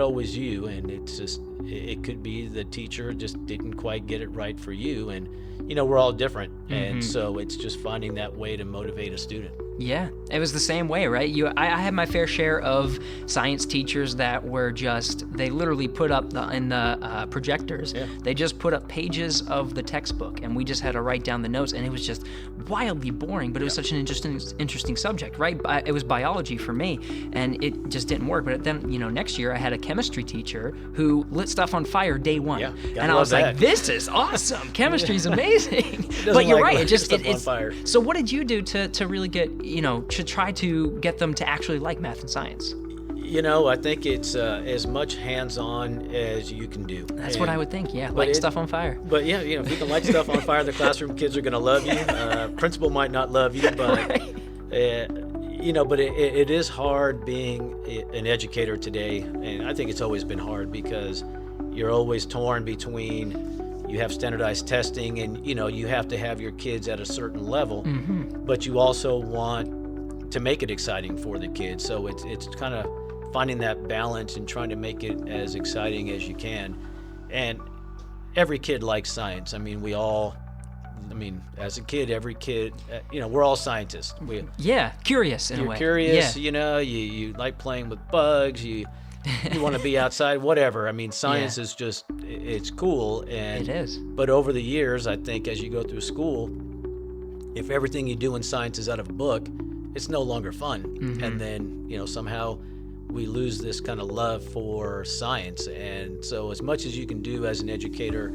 always you, and it's just, it could be the teacher just didn't quite get it right for you, and we're all different. And so it's just finding that way to motivate a student. Yeah, it was the same way, right? I had my fair share of science teachers that were they literally put up in the projectors, they just put up pages of the textbook, and we just had to write down the notes, and it was just wildly boring, but it was such an interesting subject, right? It was biology for me, and it just didn't work. But then, next year I had a chemistry teacher who lit stuff on fire day one. Yeah, and I was like, this is awesome. Chemistry's amazing. But you're right. It's fire. So what did you do to really get, to try to get them to actually like math and science? I think it's as much hands-on as you can do. That's what I would think, light stuff on fire. But if you can light stuff on fire, the classroom kids are going to love you. Principal might not love you, but, but it is hard being an educator today. And I think it's always been hard because you're always torn between, you have standardized testing, and you have to have your kids at a certain level, but you also want to make it exciting for the kids. So it's kind of finding that balance and trying to make it as exciting as you can. And every kid likes science. As a kid, every kid, we're all scientists. Curious in a way. You're curious, you like playing with bugs, you want to be outside, whatever. Science is just, it's cool. And it is. But over the years, I think as you go through school, if everything you do in science is out of a book, it's no longer fun. And then, somehow we lose this kind of love for science. And so as much as you can do as an educator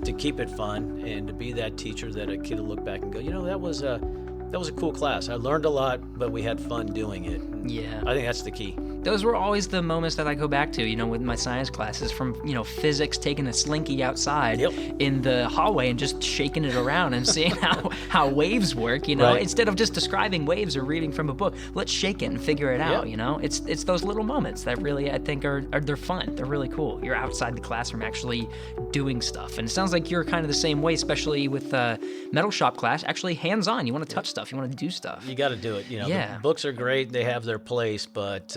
to keep it fun and to be that teacher that a kid will look back and go, that was a cool class. I learned a lot, but we had fun doing it. Yeah. I think that's the key. Those were always the moments that I go back to, with my science classes, from, physics, taking a slinky outside in the hallway and just shaking it around and seeing how waves work, Right. Instead of just describing waves or reading from a book, let's shake it and figure it out, It's those little moments that really, I think, they're fun. They're really cool. You're outside the classroom actually doing stuff. And it sounds like you're kind of the same way, especially with metal shop class, actually hands-on. You want to touch stuff. You want to do stuff. You got to do it. The books are great. They have their place, but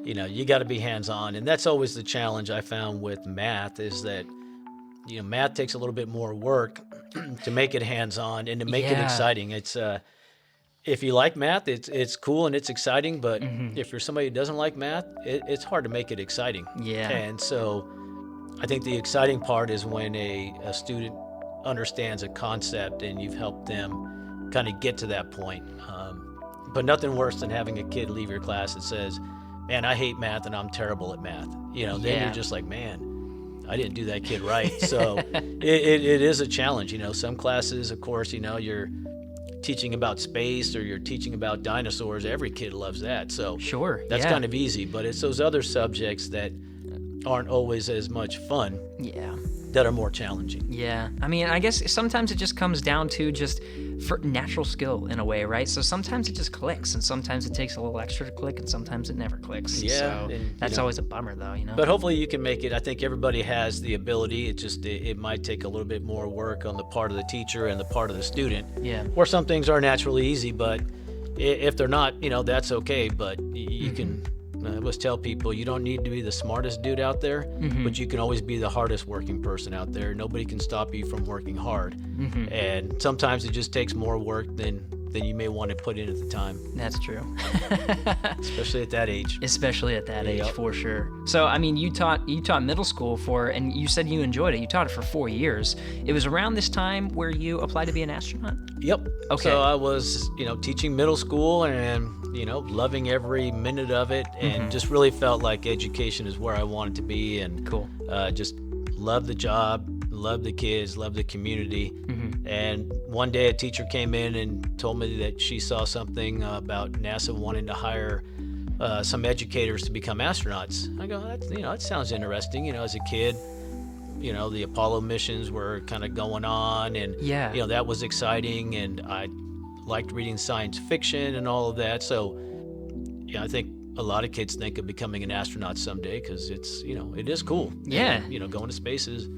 you got to be hands-on. And that's always the challenge I found with math, is that math takes a little bit more work to make it hands-on and to make it exciting. It's if you like math, it's cool and it's exciting, but if you're somebody who doesn't like math, it's hard to make it exciting. And so I think the exciting part is when a student understands a concept and you've helped them kind of get to that point. But nothing worse than having a kid leave your class that says, man, I hate math and I'm terrible at math. Then you're just like, man, I didn't do that kid right. So it is a challenge. Some classes, of course, you're teaching about space or you're teaching about dinosaurs. Every kid loves that. So that's kind of easy. But it's those other subjects that aren't always as much fun that are more challenging. I guess sometimes it just comes down to just for natural skill in a way, right? So sometimes it just clicks, and sometimes it takes a little extra to click, and sometimes it never clicks. So that's always a bummer, though, But hopefully you can make it. I think everybody has the ability. It might take a little bit more work on the part of the teacher and the part of the student. Or some things are naturally easy, but if they're not, that's okay. But you can. I always tell people, you don't need to be the smartest dude out there, but you can always be the hardest working person out there. Nobody can stop you from working hard. And sometimes it just takes more work than you may want to put in at the time. That's true. Especially at that age. Especially at that age, for sure. So, you taught middle school and you said you enjoyed it. You taught it for 4 years. It was around this time where you applied to be an astronaut? Yep. Okay. So I was, teaching middle school and, loving every minute of it, and just really felt like education is where I wanted to be. And just love the job, love the kids, love the community. And one day a teacher came in and told me that she saw something about NASA wanting to hire some educators to become astronauts. I go, that sounds interesting. As a kid, the Apollo missions were kind of going on, and that was exciting, and I liked reading science fiction and all of that. So I think a lot of kids think of becoming an astronaut someday because it's it is cool. And, going to space is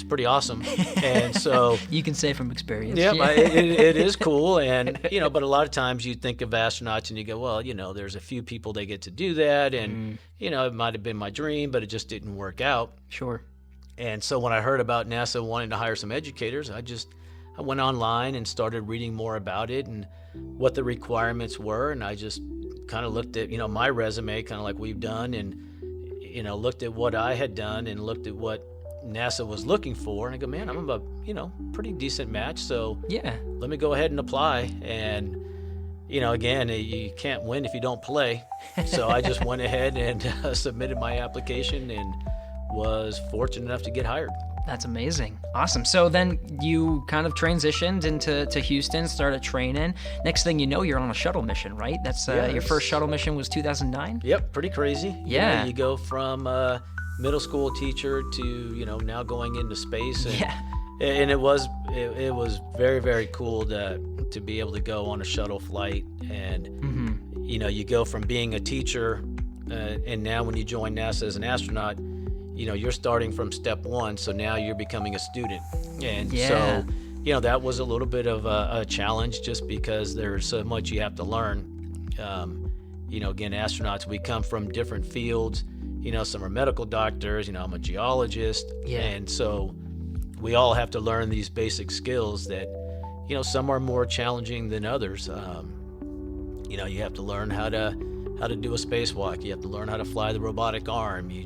pretty awesome. And so you can say from experience. It is cool. And but a lot of times you think of astronauts and you go, well, there's a few people that get to do that, and it might have been my dream, but it just didn't work out. Sure. And so when I heard about NASA wanting to hire some educators, I went online and started reading more about it and what the requirements were, and I just kind of looked at my resume, kind of like we've done, and looked at what I had done and looked at what NASA was looking for, and I go, man, I'm a pretty decent match, so let me go ahead and apply. And again, you can't win if you don't play, so I just went ahead and submitted my application and was fortunate enough to get hired. That's amazing. Awesome. So then you kind of transitioned into Houston, started training. Next thing you know, you're on a shuttle mission, right? That's your first shuttle mission was 2009? Yep, pretty crazy. Yeah. You go from middle school teacher to, now going into space. And it was very, very cool to be able to go on a shuttle flight. And, you go from being a teacher and now when you join NASA as an astronaut, you're starting from step one, so now you're becoming a student. And Yeah. so, that was a little bit of a challenge just because there's so much you have to learn. Again, astronauts, we come from different fields. Some are medical doctors, I'm a geologist. Yeah. And so we all have to learn these basic skills that, some are more challenging than others. You have to learn how to do a spacewalk. You have to learn how to fly the robotic arm. You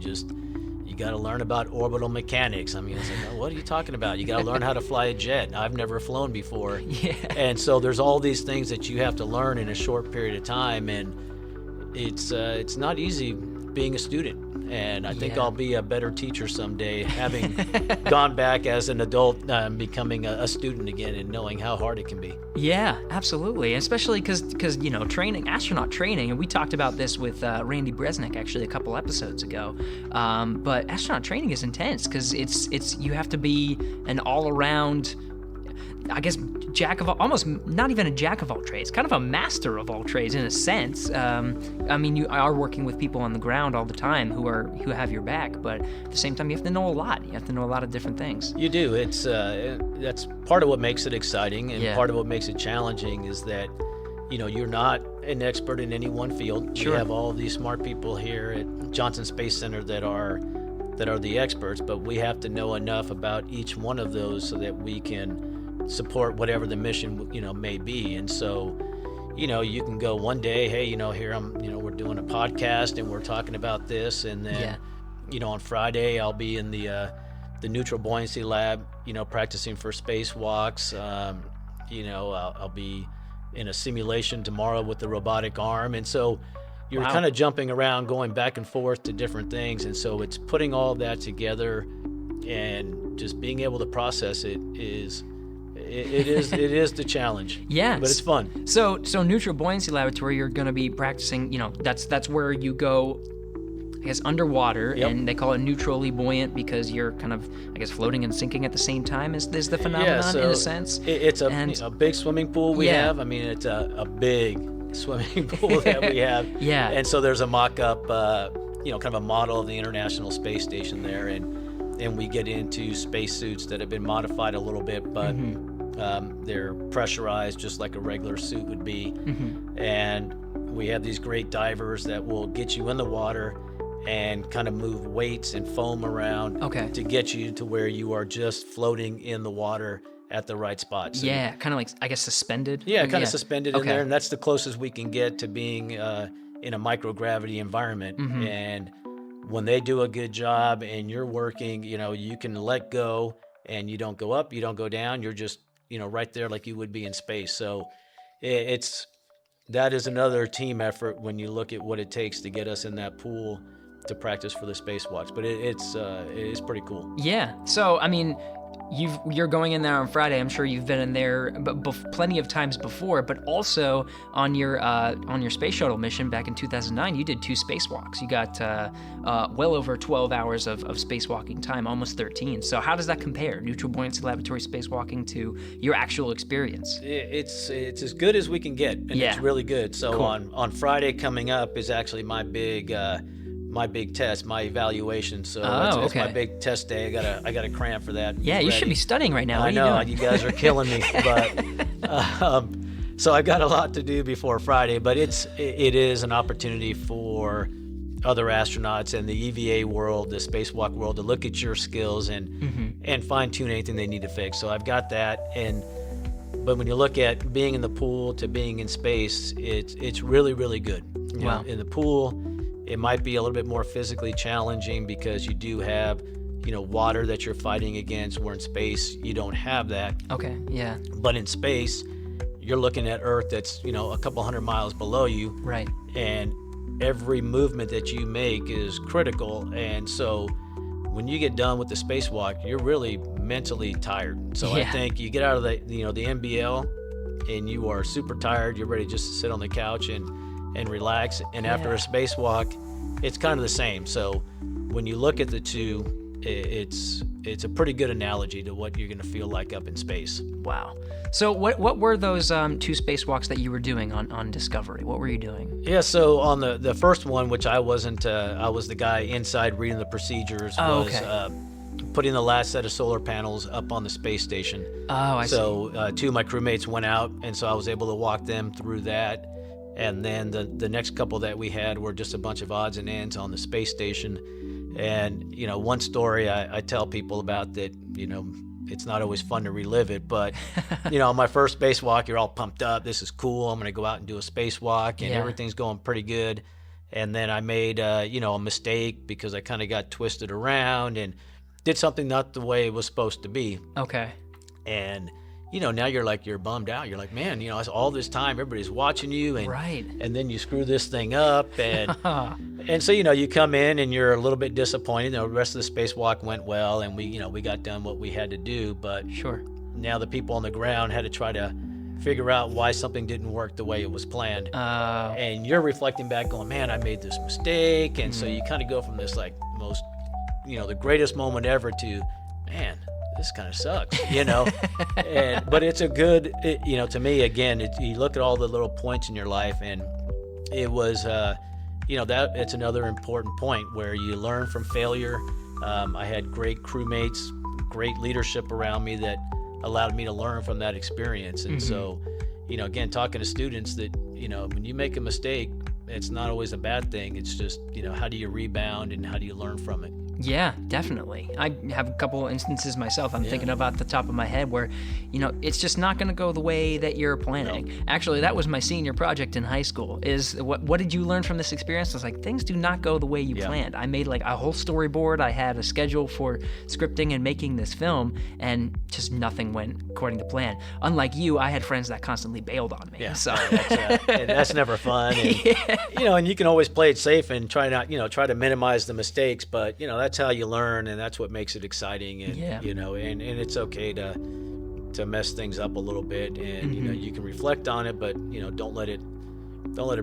got to learn about orbital mechanics. I mean, it's like, oh, what are you talking about? You got to learn how to fly a jet. I've never flown before. Yeah. And so there's all these things that you have to learn in a short period of time, and it's not easy being a student. And I think Yeah. I'll be a better teacher someday, having gone back as an adult, becoming a student again, and knowing how hard it can be. Yeah, absolutely. Especially because training, astronaut training, and we talked about this with Randy Bresnik actually a couple episodes ago. But astronaut training is intense because it's you have to be an all-around, I guess, almost not even a jack of all trades, kind of a master of all trades in a sense. You are working with people on the ground all the time who have your back, but at the same time you have to know a lot. You have to know a lot of different things. You do. It's that's part of what makes it exciting, and Yeah. part of what makes it challenging is that you're not an expert in any one field. Sure. We have all these smart people here at Johnson Space Center that are the experts, but we have to know enough about each one of those so that we can support whatever the mission may be. And so you can go one day, hey, here we're doing a podcast and we're talking about this, and then on Friday I'll be in the neutral buoyancy lab practicing for spacewalks. I'll be in a simulation tomorrow with the robotic arm. And so you're Wow. kind of jumping around, going back and forth to different things. And so it's putting all that together and just being able to process it is the challenge. Yeah, But it's fun. So neutral buoyancy laboratory, you're going to be practicing. That's where you go, I guess, underwater, Yep. and they call it neutrally buoyant because you're kind of, I guess, floating and sinking at the same time. Is the phenomenon in a sense? It's a big swimming pool we Yeah. have. I mean, it's a big swimming pool that we have. Yeah. And so there's a mock-up, kind of a model of the International Space Station there, and we get into spacesuits that have been modified a little bit, but they're pressurized just like a regular suit would be. And we have these great divers that will get you in the water and kind of move weights and foam around to get you to where you are just floating in the water at the right spot. So Yeah, kind of like, I guess, suspended. yeah, kind of suspended in Okay. there, and that's the closest we can get to being in a microgravity environment. And when they do a good job and you're working, you can let go and you don't go up, you don't go down, you're just, right there like you would be in space. So that is another team effort when you look at what it takes to get us in that pool to practice for the spacewalks. But it is pretty cool. Yeah. So, I mean, you're going in there on Friday. I'm sure you've been in there plenty of times before, but also on your space shuttle mission back in 2009, you did 2 spacewalks. You got well over 12 hours of spacewalking time, almost 13. So how does that compare, neutral buoyancy laboratory spacewalking, to your actual experience? It's as good as we can get, and Yeah. it's really good. So Cool. on Friday coming up is actually my big test, my evaluation. So it's my big test day. I gotta cram for that. Yeah, you should be studying right now. What I are know, you doing? you guys are killing me, but so I've got a lot to do before Friday. But it is an opportunity for other astronauts in the EVA world, the spacewalk world, to look at your skills and fine tune anything they need to fix. So I've got that. But when you look at being in the pool to being in space, it's really, really good. You Wow. know, in the pool, it might be a little bit more physically challenging because you do have, water that you're fighting against, where in space you don't have that. Okay, yeah. But in space, you're looking at Earth that's, a couple hundred miles below you. Right. And every movement that you make is critical. And so when you get done with the spacewalk, you're really mentally tired. So Yeah. I think you get out of the NBL and you are super tired. You're ready just to sit on the couch and relax. And after a spacewalk, it's kind of the same. So when you look at the two, it's a pretty good analogy to what you're going to feel like up in space. Wow. So what were those 2 spacewalks that you were doing on Discovery? What were you doing? Yeah, so on the first one, which I wasn't, I was the guy inside reading the procedures, putting the last set of solar panels up on the space station. Oh, I see. So 2 of my crewmates went out, and so I was able to walk them through that. And then the next couple that we had were just a bunch of odds and ends on the space station. And, one story I tell people about that, it's not always fun to relive it, but, on my first spacewalk, you're all pumped up. This is cool. I'm going to go out and do a spacewalk, and everything's going pretty good. And then I made, a mistake because I kind of got twisted around and did something not the way it was supposed to be. Okay. And, now you're bummed out. You're like, man, it's all this time, everybody's watching you. And, right. And then you screw this thing up. And and so, you come in and you're a little bit disappointed. The rest of the spacewalk went well, and we got done what we had to do. But sure, now the people on the ground had to try to figure out why something didn't work the way it was planned. And you're reflecting back going, man, I made this mistake. And so you kind of go from this like most, the greatest moment ever to, man, this kind of sucks, but it's a good, to me, again, you look at all the little points in your life, and it was, that it's another important point where you learn from failure. I had great crewmates, great leadership around me that allowed me to learn from that experience. And so, again, talking to students that, when you make a mistake, it's not always a bad thing. It's just, how do you rebound and how do you learn from it? Yeah, definitely. I have a couple instances myself I'm thinking about the top of my head where, it's just not going to go the way that you're planning. No. Actually, that was my senior project in high school, is what did you learn from this experience? I was like, things do not go the way you planned. I made like a whole storyboard. I had a schedule for scripting and making this film, and just nothing went according to plan. Unlike you, I had friends that constantly bailed on me. Yeah, so that's never fun. And, and you can always play it safe and try to minimize the mistakes, but, that's how you learn, and that's what makes it exciting. And and it's okay to mess things up a little bit, and you can reflect on it, but don't let it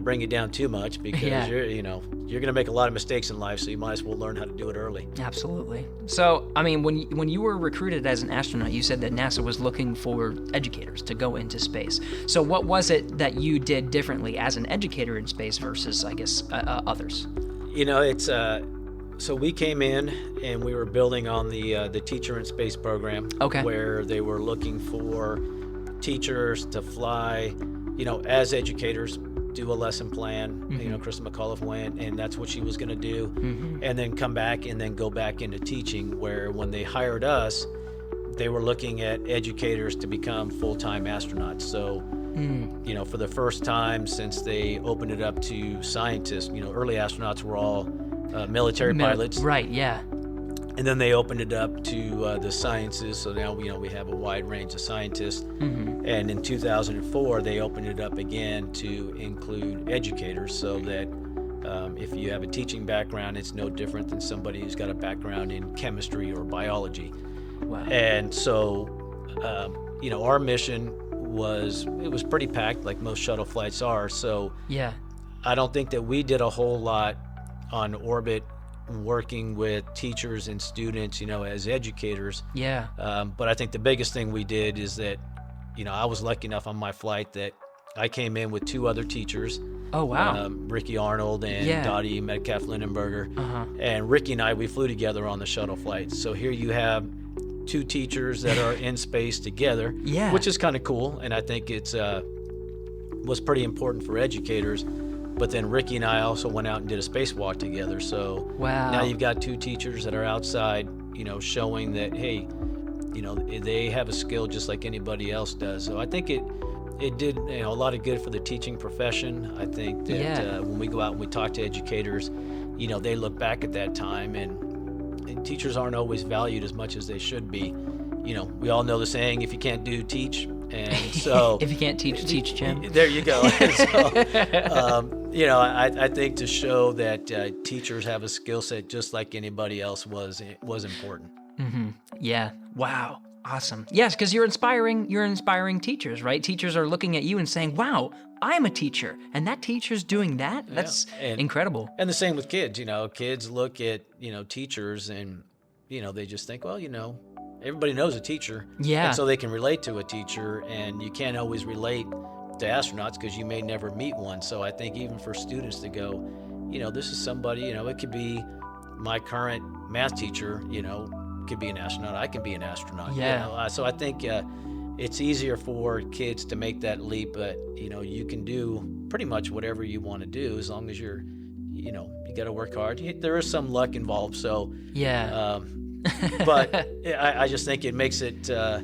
bring you down too much, because you're going to make a lot of mistakes in life, so you might as well learn how to do it early. Absolutely. So, I mean, when you were recruited as an astronaut, you said that NASA was looking for educators to go into space. So what was it that you did differently as an educator in space versus, I guess, others? It's so we came in and we were building on the Teacher in Space program, where they were looking for teachers to fly, as educators, do a lesson plan. Krista McAuliffe went, and that's what she was going to do, and then come back and then go back into teaching, where when they hired us, they were looking at educators to become full-time astronauts. So, for the first time since they opened it up to scientists, early astronauts were all military pilots. Right, yeah. And then they opened it up to the sciences. So now, we have a wide range of scientists. And in 2004, they opened it up again to include educators, so that if you have a teaching background, it's no different than somebody who's got a background in chemistry or biology. Wow. And so, our mission was pretty packed, like most shuttle flights are. So I don't think that we did a whole lot on orbit working with teachers and students, as educators. But I think the biggest thing we did is that, I was lucky enough on my flight that I came in with 2 other teachers. Oh, wow. Ricky Arnold and Dottie Metcalf-Lindenberger. And Ricky and I, we flew together on the shuttle flight. So here you have 2 teachers that are in space together, which is kind of cool. And I think it's was pretty important for educators. But then Ricky and I also went out and did a spacewalk together. So now you've got 2 teachers that are outside, showing that, hey, they have a skill just like anybody else does. So I think it did a lot of good for the teaching profession. I think that when we go out and we talk to educators, they look back at that time, and teachers aren't always valued as much as they should be. We all know the saying, if you can't do, teach. And so if you can't teach, teach, Jim. There you go. So, I think to show that teachers have a skill set just like anybody else was important. Yeah. Wow. Awesome. Yes, because you're inspiring teachers, right? Teachers are looking at you and saying, wow, I'm a teacher, and that teacher's doing that. That's incredible. And the same with kids. Kids look at, teachers, and they just think, well, everybody knows a teacher. Yeah. And so they can relate to a teacher, and you can't always relate to astronauts because you may never meet one. So I think even for students to go, this is somebody, it could be my current math teacher, could be an astronaut. I can be an astronaut. Yeah. So I think it's easier for kids to make that leap, but you can do pretty much whatever you want to do as long as you're, you got to work hard. There is some luck involved. So yeah. But I just think it makes it a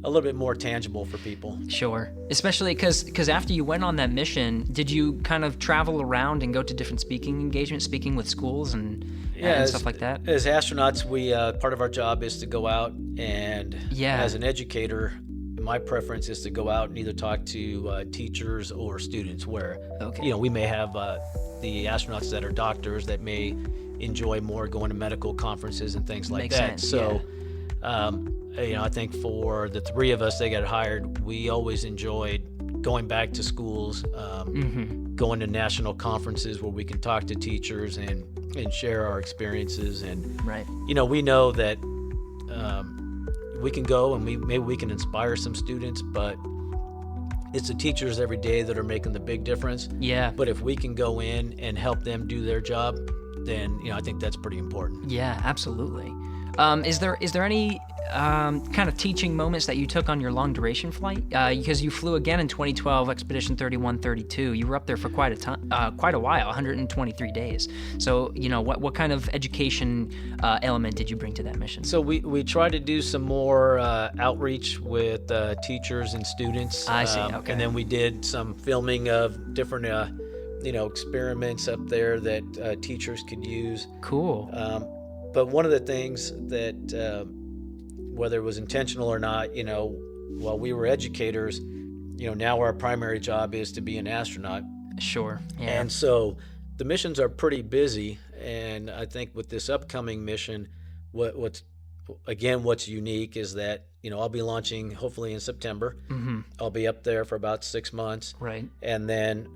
little bit more tangible for people. Sure. Especially because after you went on that mission, did you kind of travel around and go to different speaking engagements, speaking with schools and stuff like that? As astronauts, we part of our job is to go out and as an educator, my preference is to go out and either talk to teachers or students where, we may have the astronauts that are doctors that may enjoy more going to medical conferences and things like Makes that. sense, So, I think for the three of us that got hired, we always enjoyed going back to schools, going to national conferences where we can talk to teachers and share our experiences. And, right. We know that we can go and maybe we can inspire some students, but it's the teachers every day that are making the big difference. Yeah. But if we can go in and help them do their job, then I think that's pretty important. Yeah, absolutely. Is there any kind of teaching moments that you took on your long duration flight? Because you flew again in 2012, Expedition 3132. You were up there for quite a while, 123 days. So what kind of education element did you bring to that mission? So we tried to do some more outreach with teachers and students. I see. Okay. And then we did some filming of different experiments up there that teachers could use. Cool. But one of the things that, whether it was intentional or not, while we were educators, now our primary job is to be an astronaut. Sure. Yeah. And so the missions are pretty busy. And I think with this upcoming mission, what's unique is that, I'll be launching hopefully in September. Mm-hmm. I'll be up there for about 6 months. Right. And then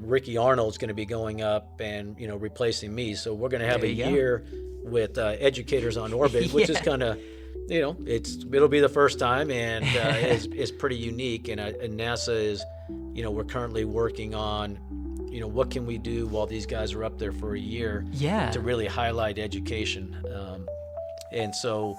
Ricky Arnold's going to be going up and, replacing me. So we're going to have a year with educators on orbit, which is kind of, it'll be the first time, and is pretty unique. And NASA is, we're currently working on, what can we do while these guys are up there for a year to really highlight education. And so,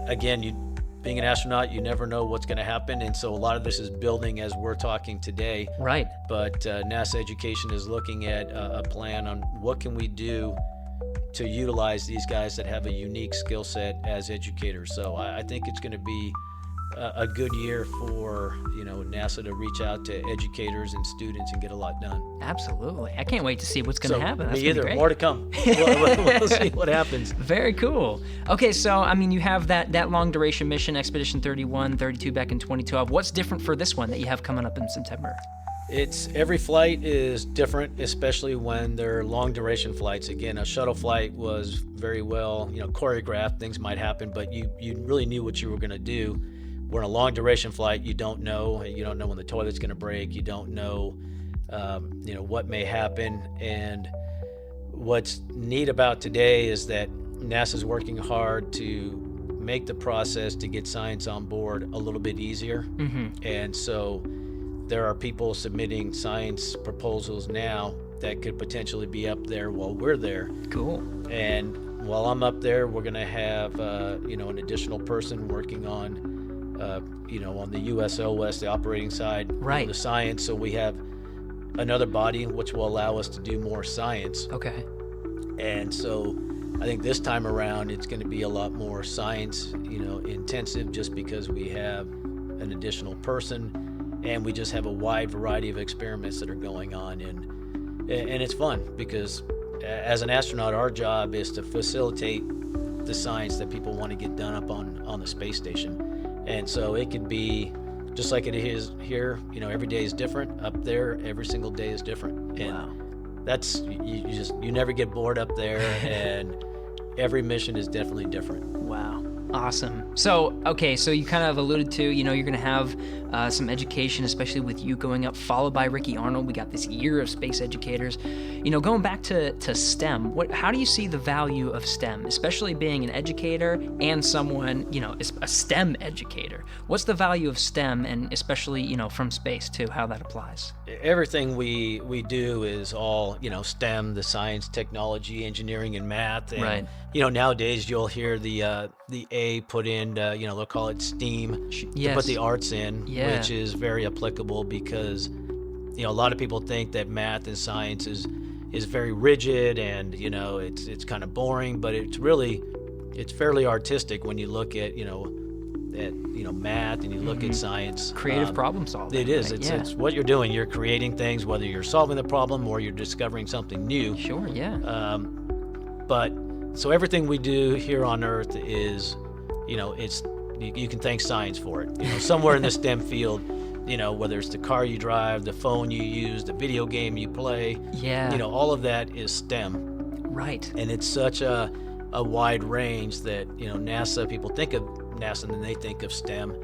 again, being an astronaut, you never know what's going to happen. And so a lot of this is building as we're talking today. Right. But NASA Education is looking at a plan on what can we do to utilize these guys that have a unique skill set as educators. So I think it's going to be a good year for NASA to reach out to educators and students and get a lot done. Absolutely. I can't wait to see what's going to happen. That's me either. Great. More to come. We'll see what happens. Very cool. Okay, so you have that long duration mission, Expedition 3132 back in 2012. What's different for this one that you have coming up in September? Every flight is different, especially when they're long duration flights. Again, a shuttle flight was very well, choreographed. Things might happen, but you really knew what you were going to do. We're in a long duration flight. You don't know when the toilet's going to break. You don't know, what may happen. And what's neat about today is that NASA's working hard to make the process to get science on board a little bit easier. Mm-hmm. And so there are people submitting science proposals now that could potentially be up there while we're there. Cool. And while I'm up there, we're going to have, an additional person working on, on the USOS, the operating side, right, the science. So we have another body which will allow us to do more science. Okay. And so I think this time around, it's going to be a lot more science, intensive, just because we have an additional person. And we just have a wide variety of experiments that are going on, and it's fun because as an astronaut, our job is to facilitate the science that people want to get done up on the space station. And so it could be just like it is here. Every day is different. Up there, every single day is different. And wow, that's you never get bored up there, and every mission is definitely different. Wow. Awesome. So, okay, so you kind of alluded to, you're going to have some education, especially with you going up, followed by Ricky Arnold. We got this year of space educators. Going back to STEM, how do you see the value of STEM, especially being an educator and someone, a STEM educator? What's the value of STEM, and especially, from space too, how that applies? Everything we do is all, STEM, the science, technology, engineering, and math. And, right. Nowadays you'll hear the A put in, they'll call it STEAM, to put the arts in, which is very applicable because, a lot of people think that math and science is very rigid and, it's kind of boring, but it's fairly artistic when you look at, math and you look at science. Creative problem solving. It is. Right? It's what you're doing. You're creating things, whether you're solving the problem or you're discovering something new. Sure, yeah. So everything we do here on Earth is, you can thank science for it. Somewhere in the STEM field, whether it's the car you drive, the phone you use, the video game you play, all of that is STEM. Right. And it's such a wide range that, NASA, people think of NASA and then they think of STEM,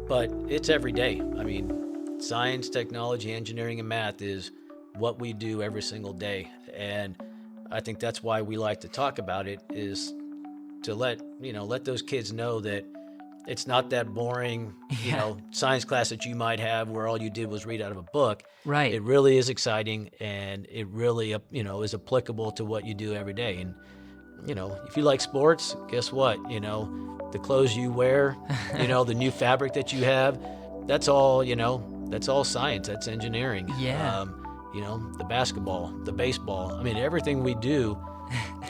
but it's every day. I mean, science, technology, engineering, and math is what we do every single day. And I think that's why we like to talk about it, is to let those kids know that it's not that boring, science class that you might have where all you did was read out of a book. Right. It really is exciting, and it really, is applicable to what you do every day. And, if you like sports, guess what? The clothes you wear, the new fabric that you have, that's all science, that's engineering. Yeah. The basketball, the baseball. I mean, everything we do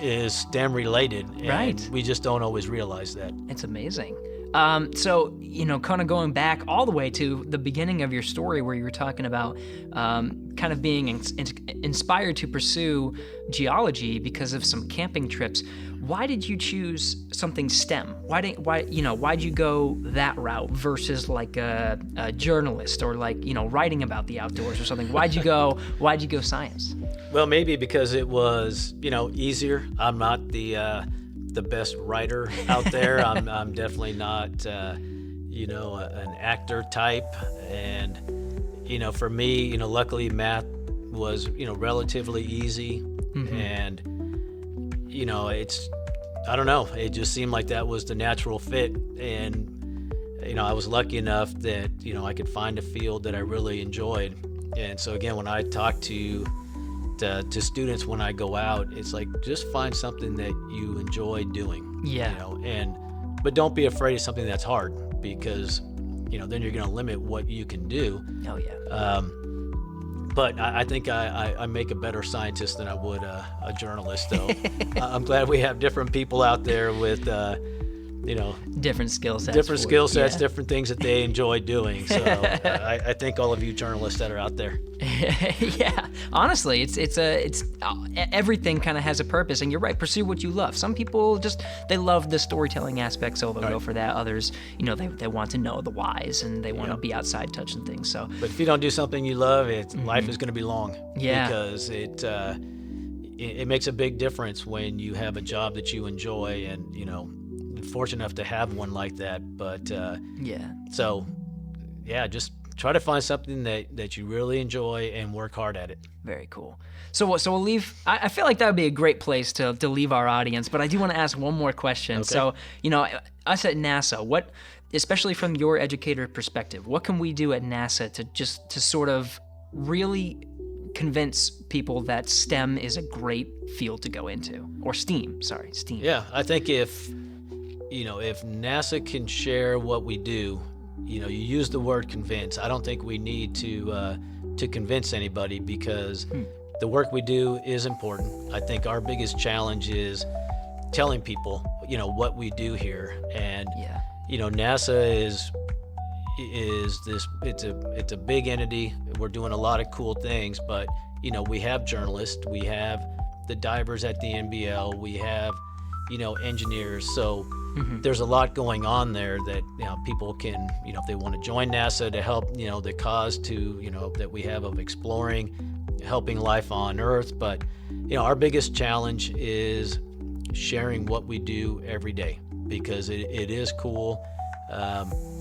is STEM related, and right. we just don't always realize that. It's amazing. So, kind of going back all the way to the beginning of your story where you were talking about kind of being inspired to pursue geology because of some camping trips. Why did you choose something STEM? Why'd you go that route versus like a journalist or like, writing about the outdoors or something? Why'd you go science? Well, maybe because it was, easier. I'm not the best writer out there. I'm definitely not, an actor type. And, for me, luckily math was, relatively easy. Mm-hmm. And, I don't know. It just seemed like that was the natural fit. And, I was lucky enough that, I could find a field that I really enjoyed. And so again, when I talk to students when I go out, it's like, just find something that you enjoy doing. Yeah. But don't be afraid of something that's hard, because then you're going to limit what you can do. Oh yeah. But I think I make a better scientist than I would a journalist, though. I'm glad we have different people out there with different skill sets. Different things that they enjoy doing. So I thank all of you journalists that are out there. Yeah, honestly, it's everything kind of has a purpose, and you're right. Pursue what you love. Some people they love the storytelling aspect, so they'll go for that. Others, they want to know the whys and they want to be outside touching things. So, but if you don't do something you love, life is going to be long. Yeah, because it makes a big difference when you have a job that you enjoy, and fortunate enough to have one like that. But just try to find something that you really enjoy and work hard at it. Very cool. So we'll leave. I feel like that would be a great place to leave our audience, but I do want to ask one more question. Okay. So us at NASA, especially from your educator perspective, what can we do at NASA to sort of really convince people that STEM is a great field to go into, or STEAM? Yeah, I think if NASA can share what we do, you use the word convince. I don't think we need to convince anybody, because the work we do is important. I think our biggest challenge is telling people, what we do here. And, NASA is this, it's a big entity. We're doing a lot of cool things, but, we have journalists, we have the divers at the NBL, we have, engineers. So there's a lot going on there that, people can, if they want to join NASA to help, the cause that we have of exploring, helping life on Earth. But, our biggest challenge is sharing what we do every day, because it is cool.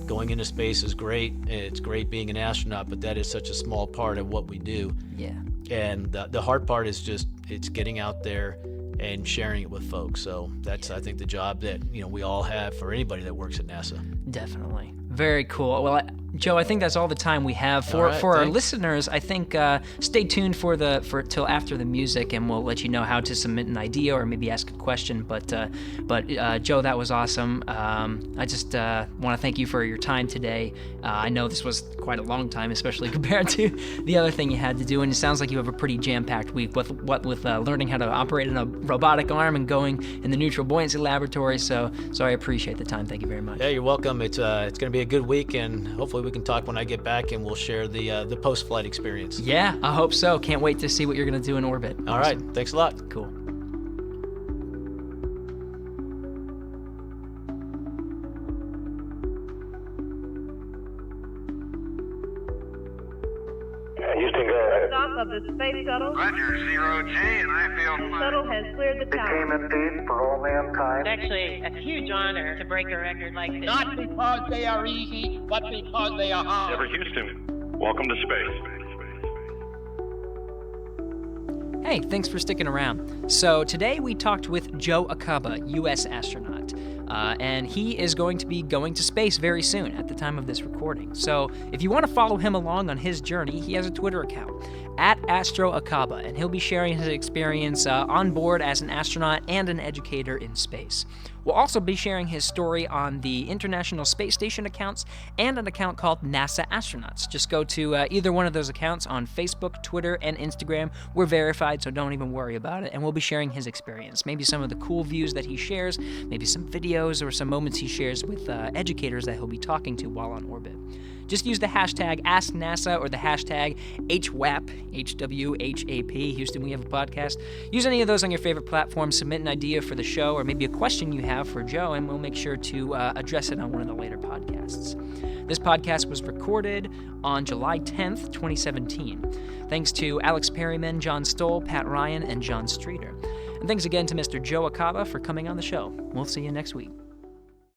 Going into space is great. It's great being an astronaut, but that is such a small part of what we do. Yeah. And the hard part is just it's getting out there and sharing it with folks. So that's, I think, the job that we all have for anybody that works at NASA. Definitely. Very cool. Well, Joe, I think that's all the time we have for All right, our thanks. listeners. I think stay tuned for till after the music, and we'll let you know how to submit an idea or maybe ask a question. But Joe, that was awesome. I just want to thank you for your time today. I know this was quite a long time, especially compared to the other thing you had to do, and it sounds like you have a pretty jam-packed week with learning how to operate in a robotic arm and going in the neutral buoyancy laboratory. So I appreciate the time. Thank you very much. Yeah, you're welcome. It's going to be a good week, and hopefully we can talk when I get back, and we'll share the post-flight experience. Yeah, I hope so. Can't wait to see what you're going to do in orbit. All right. Thanks a lot. Cool. Houston, go ahead. Stop of the space shuttle. Roger, 0G, and I feel fine. Shuttle has cleared the tower. Became a feat for all mankind. It's actually a huge honor to break a record like this. Not because they are easy, but because they are hard. Ever Houston, welcome to space. Hey, thanks for sticking around. So today we talked with Joe Acaba, U.S. astronaut, and he is going to be going to space very soon at the time of this recording. So if you want to follow him along on his journey, he has a Twitter account, @AstroAcaba, and he'll be sharing his experience on board as an astronaut and an educator in space. We'll also be sharing his story on the International Space Station accounts and an account called NASA Astronauts. Just go to either one of those accounts on Facebook, Twitter, and Instagram. We're verified, so don't even worry about it. And we'll be sharing his experience, maybe some of the cool views that he shares, maybe some videos or some moments he shares with educators that he'll be talking to while on orbit. Just use the hashtag AskNASA or the hashtag HWAP, HWHAP, Houston, we have a podcast. Use any of those on your favorite platform, submit an idea for the show or maybe a question you have for Joe, and we'll make sure to address it on one of the later podcasts. This podcast was recorded on July 10th, 2017. Thanks to Alex Perryman, John Stoll, Pat Ryan, and John Streeter. And thanks again to Mr. Joe Acaba for coming on the show. We'll see you next week.